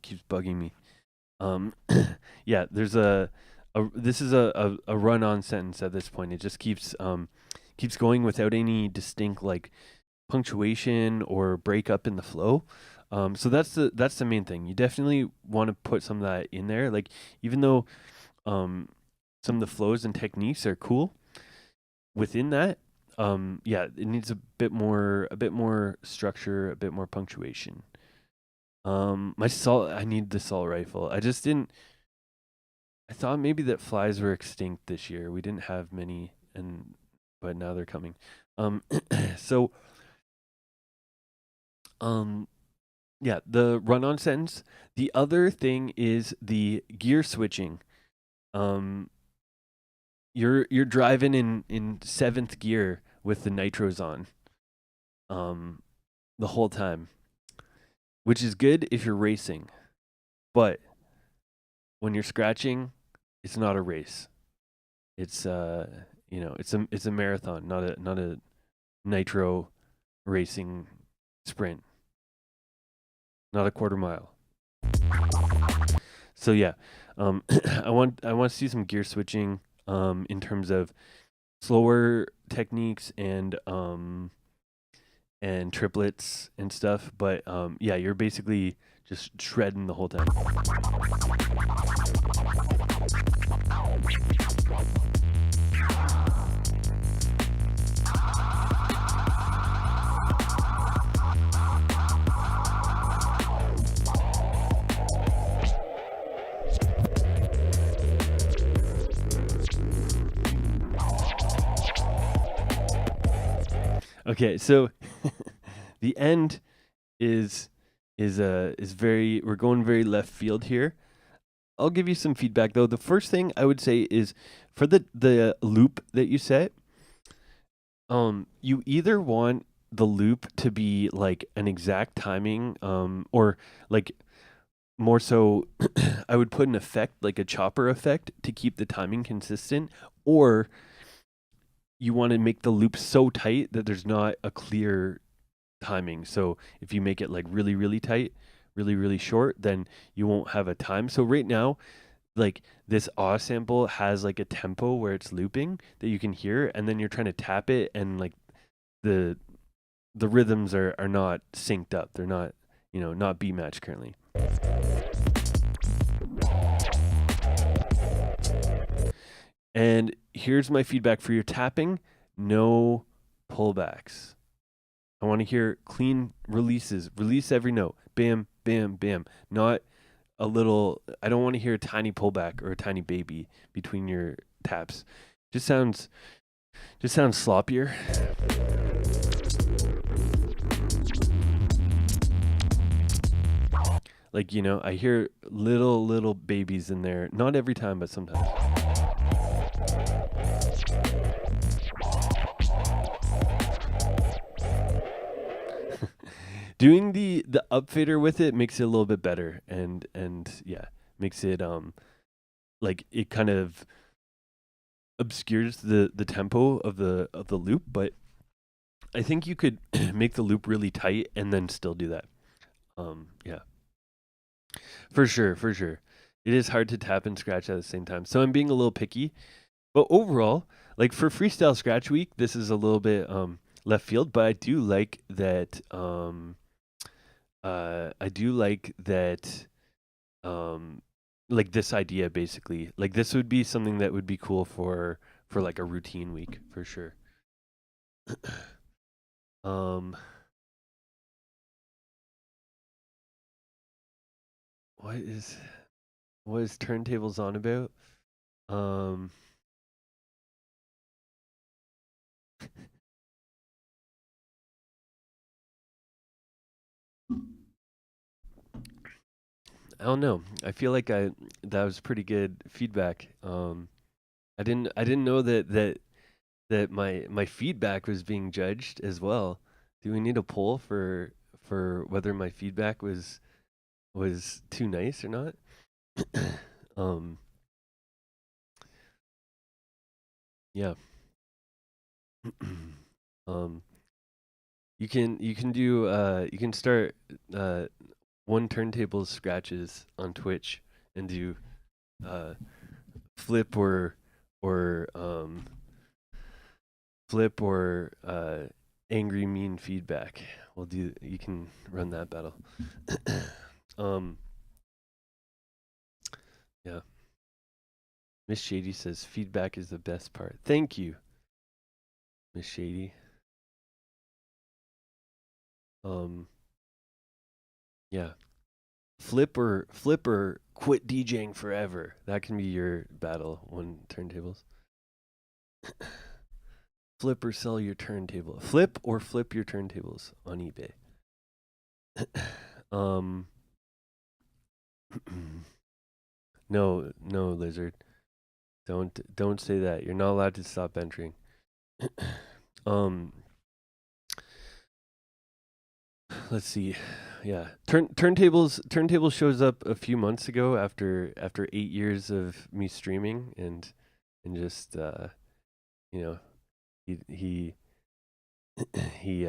keeps bugging me. Yeah, there's this is a run-on sentence at this point. It just keeps going without any distinct like punctuation or break up in the flow. So that's the main thing. You definitely want to put some of that in there. Like even though some of the flows and techniques are cool, within that, yeah, it needs a bit more structure, a bit more punctuation. I need the assault rifle. I just didn't. I thought maybe that flies were extinct this year. We didn't have many, but now they're coming. Um, so um, yeah, the run-on sentence. The other thing is the gear switching. Um, you're driving in seventh gear with the nitros on, um, the whole time, which is good if you're racing, but when you're scratching, it's not a race. It's it's a marathon, not a nitro racing sprint, not a quarter mile. So yeah, I want to see some gear switching in terms of slower techniques and triplets and stuff. But yeah, you're basically just shredding the whole time. Okay, so the end is very we're going very left field here. I'll give you some feedback though. The first thing I would say is for the loop that you set, you either want the loop to be like an exact timing, or like more so I would put an effect like a chopper effect to keep the timing consistent, or you want to make the loop so tight that there's not a clear timing. So if you make it like really, really tight, really, really short, then you won't have a time. So right now, like this awe sample has like a tempo where it's looping that you can hear, and then you're trying to tap it, and like the the rhythms are not synced up. They're not, not B match currently. And here's my feedback for your tapping: no pullbacks. I want to hear clean releases. Release every note. Bam, bam, bam. Not a little. I don't want to hear a tiny pullback or a tiny baby between your taps. Just sounds sloppier. Like, I hear little babies in there. Not every time, but sometimes. Doing the upfader with it makes it a little bit better, and yeah, makes it like it kind of obscures the tempo of the loop, but I think you could make the loop really tight and then still do that. Yeah, for sure, for sure. It is hard to tap and scratch at the same time, so I'm being a little picky. But overall, like for freestyle scratch week, this is a little bit left field, but I do like that. I do like that. Um, like this idea basically. Like this would be something that would be cool for like a routine week for sure. um, what is turntables on about? Um, I don't know. I feel like that was pretty good feedback. I didn't know that my feedback was being judged as well. Do we need a poll for whether my feedback was too nice or not? um, yeah. um, you can start one turntables scratches on Twitch and do uh flip or um flip or angry mean feedback. You can run that battle. um yeah. Miss Shady says feedback is the best part. Thank you. Miss Shady. Yeah. Flip or quit DJing forever. That can be your battle on turntables. Flip or sell your turntable. Flip or flip your turntables on eBay. No, Lizard. Don't say that. You're not allowed to stop entering. Let's see. Yeah. Turntables shows up a few months ago after 8 years of me streaming and just you know, he he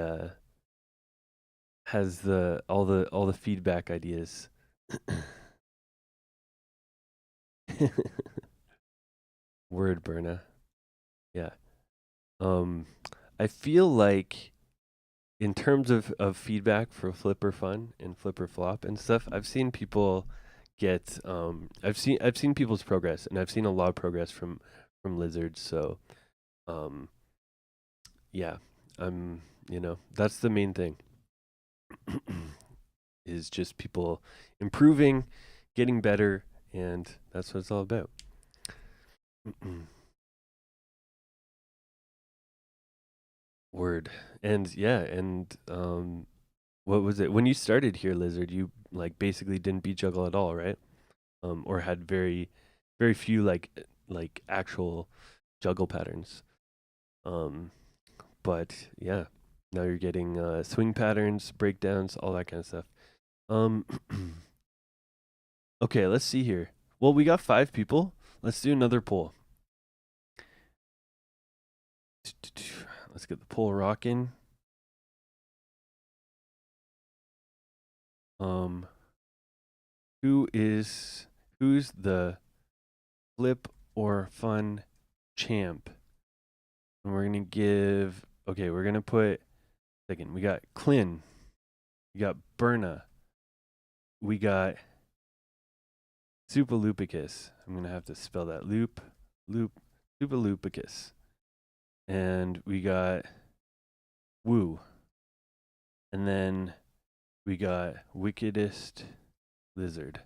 has all the feedback ideas. Word, Burna. Yeah. I feel like in terms of feedback for Flipper Fun and Flipper Flop and stuff, I've seen people get I've seen people's progress, and I've seen a lot of progress from Lizards. So yeah, that's the main thing. Is just people improving, getting better, and that's what it's all about. Word. And yeah, and what was it? When you started here, Lizard, you like basically didn't beat juggle at all, right? Or had very few like actual juggle patterns. But yeah, now you're getting swing patterns, breakdowns, all that kind of stuff. Okay, let's see here. Well, we got 5 people. Let's do another poll. Let's get the poll rocking. Who's the flip or fun champ? And we're gonna put second. We got Clint. We got Burna. We got Super Lupicus. I'm gonna have to spell that. Super Lupicus. And we got Woo. And then we got Wickedest Lizard.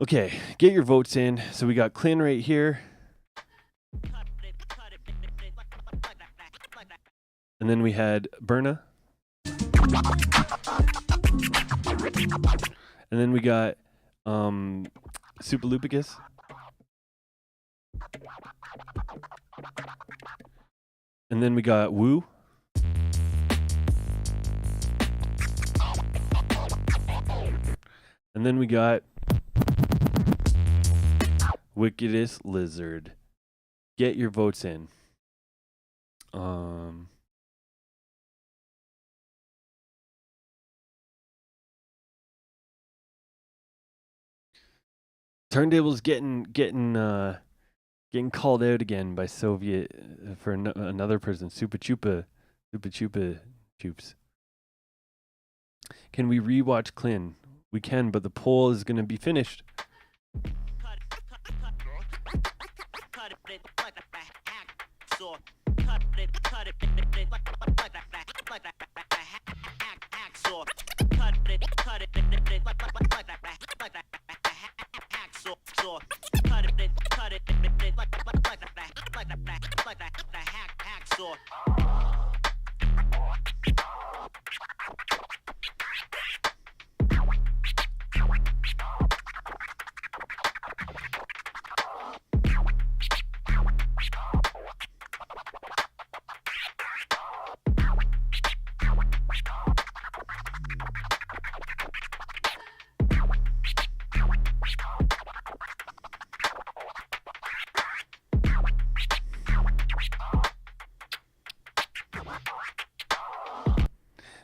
Okay, get your votes in. So we got Clint right here. And then we had Burna. And then we got Super Lupicus. And then we got Woo. And then we got Wickedest Lizard. Get your votes in. Turntable's getting called out again by Soviet for another person. Super Chupa Choops. Can we rewatch Clint? We can, but the poll is gonna be finished.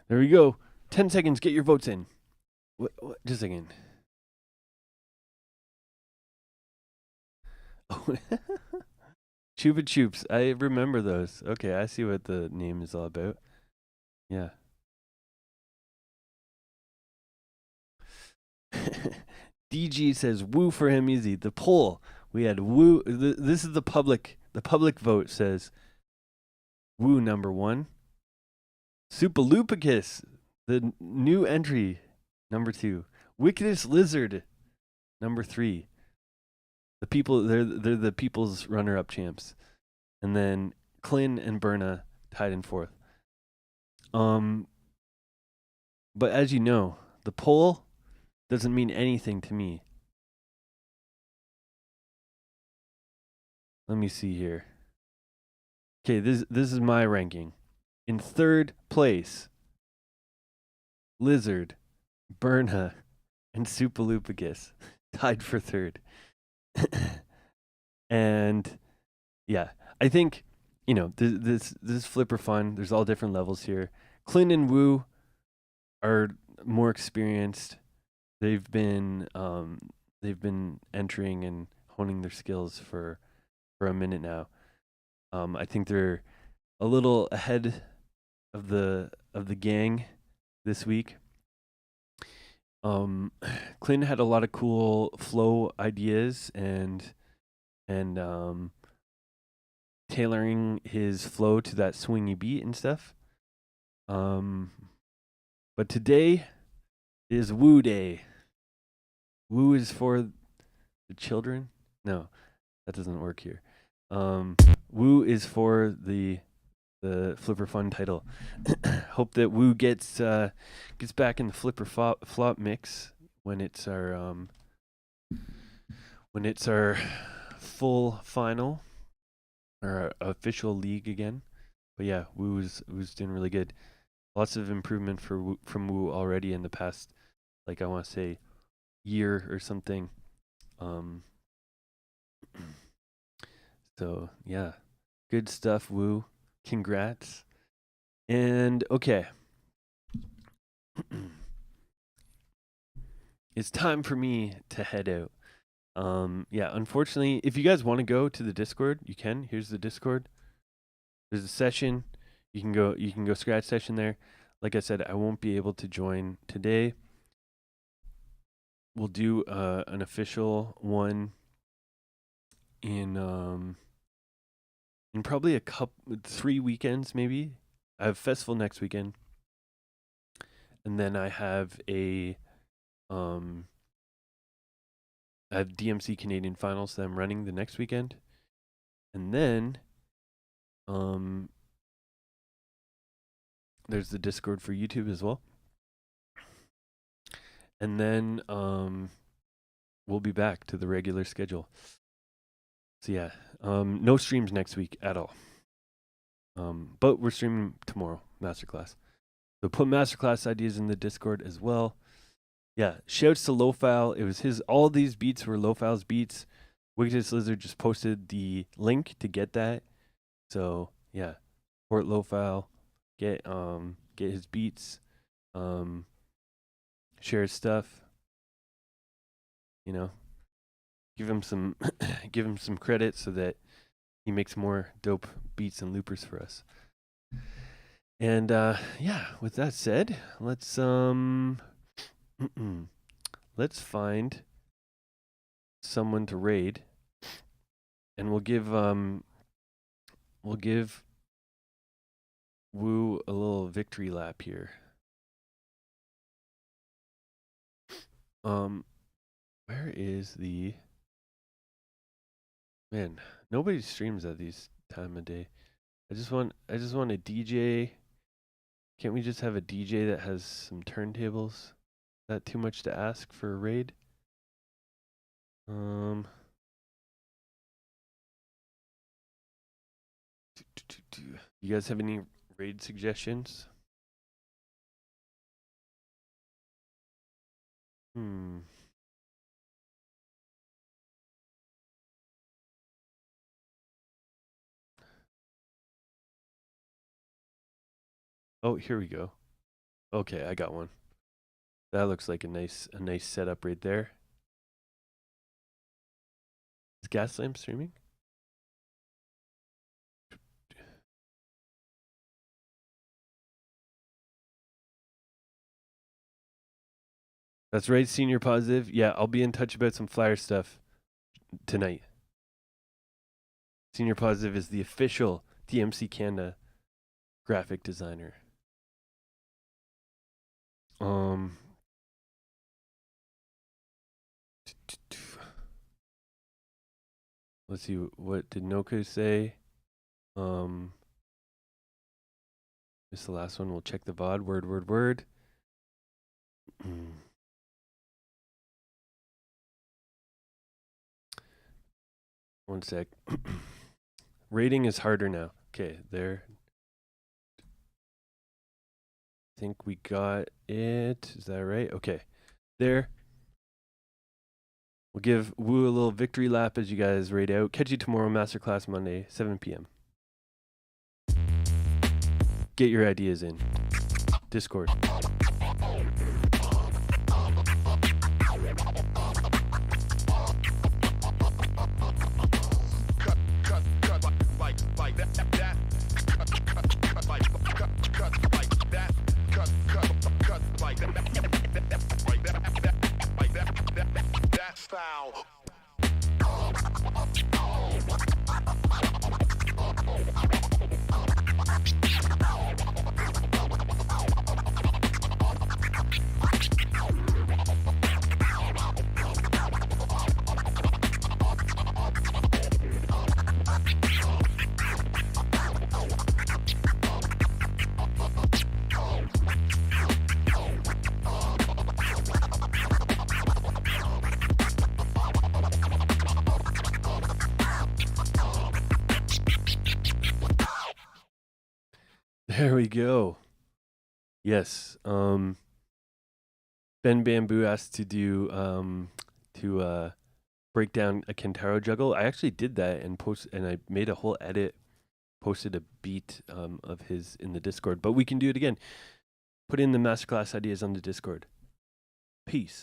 There we go. 10 seconds. Get your votes in. What? Just a second. Oh. Chupa Choops. I remember those. Okay, I see what the name is all about. Yeah. DG says woo for him easy. The poll. We had woo. This is the public. The public vote says Woo number 1. Lupicus, the new entry, number 2. Wickedest Lizard, number 3. The people, they're the people's runner-up champs, and then Clint and Burna tied in 4th. But as you know, the poll doesn't mean anything to me. Let me see here. Okay, this is my ranking. In 3rd place, Lizard, Burna, and Lupicus tied for 3rd. And yeah, I think, you know, this flipper fun. There's all different levels here. Clint and Woo are more experienced. They've been entering and honing their skills for a minute now. I think they're a little ahead of the gang this week. Clint had a lot of cool flow ideas and tailoring his flow to that swingy beat and stuff. But today is Woo Day. Woo is for the children? No, that doesn't work here. Woo is for the Flipper Fun title. Hope that Woo gets back in the Flipper flop mix when it's our full final, our official league again. But yeah, Woo's doing really good. Lots of improvement from Woo already in the past, like I want to say, year or something. So yeah, good stuff, Woo. Congrats. And okay, it's time for me to head out. Yeah, unfortunately, if you guys want to go to the Discord, you can. Here's the Discord. There's a session. You can go scratch session there. Like I said, I won't be able to join today. We'll do an official one in probably 3 weekends maybe. I have festival next weekend. And then I have I have DMC Canadian Finals that I'm running the next weekend. And then there's the Discord for YouTube as well. And then we'll be back to the regular schedule. So yeah, no streams next week at all. But we're streaming tomorrow, Masterclass. So put Masterclass ideas in the Discord as well. Yeah, shouts to Lowfile. It was his. All these beats were Lowfile's beats. Wickedest Lizard just posted the link to get that. So yeah, support Lowfile. Get his beats. Share his stuff. You know, give him some credit so that he makes more dope beats and loopers for us. And yeah, with that said, let's find someone to raid, and we'll give Woo a little victory lap here. Where is the man? Nobody streams at these time of day. I just want a DJ. Can't we just have a DJ that has some turntables? Is that too much to ask for a raid? You guys have any raid suggestions? Oh, here we go. Okay, I got one. That looks like a nice setup right there. Is Gaslamp streaming? That's right, Senior Positive. Yeah, I'll be in touch about some flyer stuff tonight. Senior Positive is the official DMC Canada graphic designer. Let's see, what did Noka say? This is the last one. We'll check the VOD. Word. One sec. Rating is harder now. Okay, there. I think we got it. Is that right? Okay. There. We'll give Woo a little victory lap as you guys rate out. Catch you tomorrow, Masterclass Monday, 7 p.m. Get your ideas in. Discord. There we go. Yes. Ben Bamboo asked to do break down a Kentaro juggle. I actually did that and I made a whole edit, posted a beat of his in the Discord. But we can do it again. Put in the masterclass ideas on the Discord. Peace.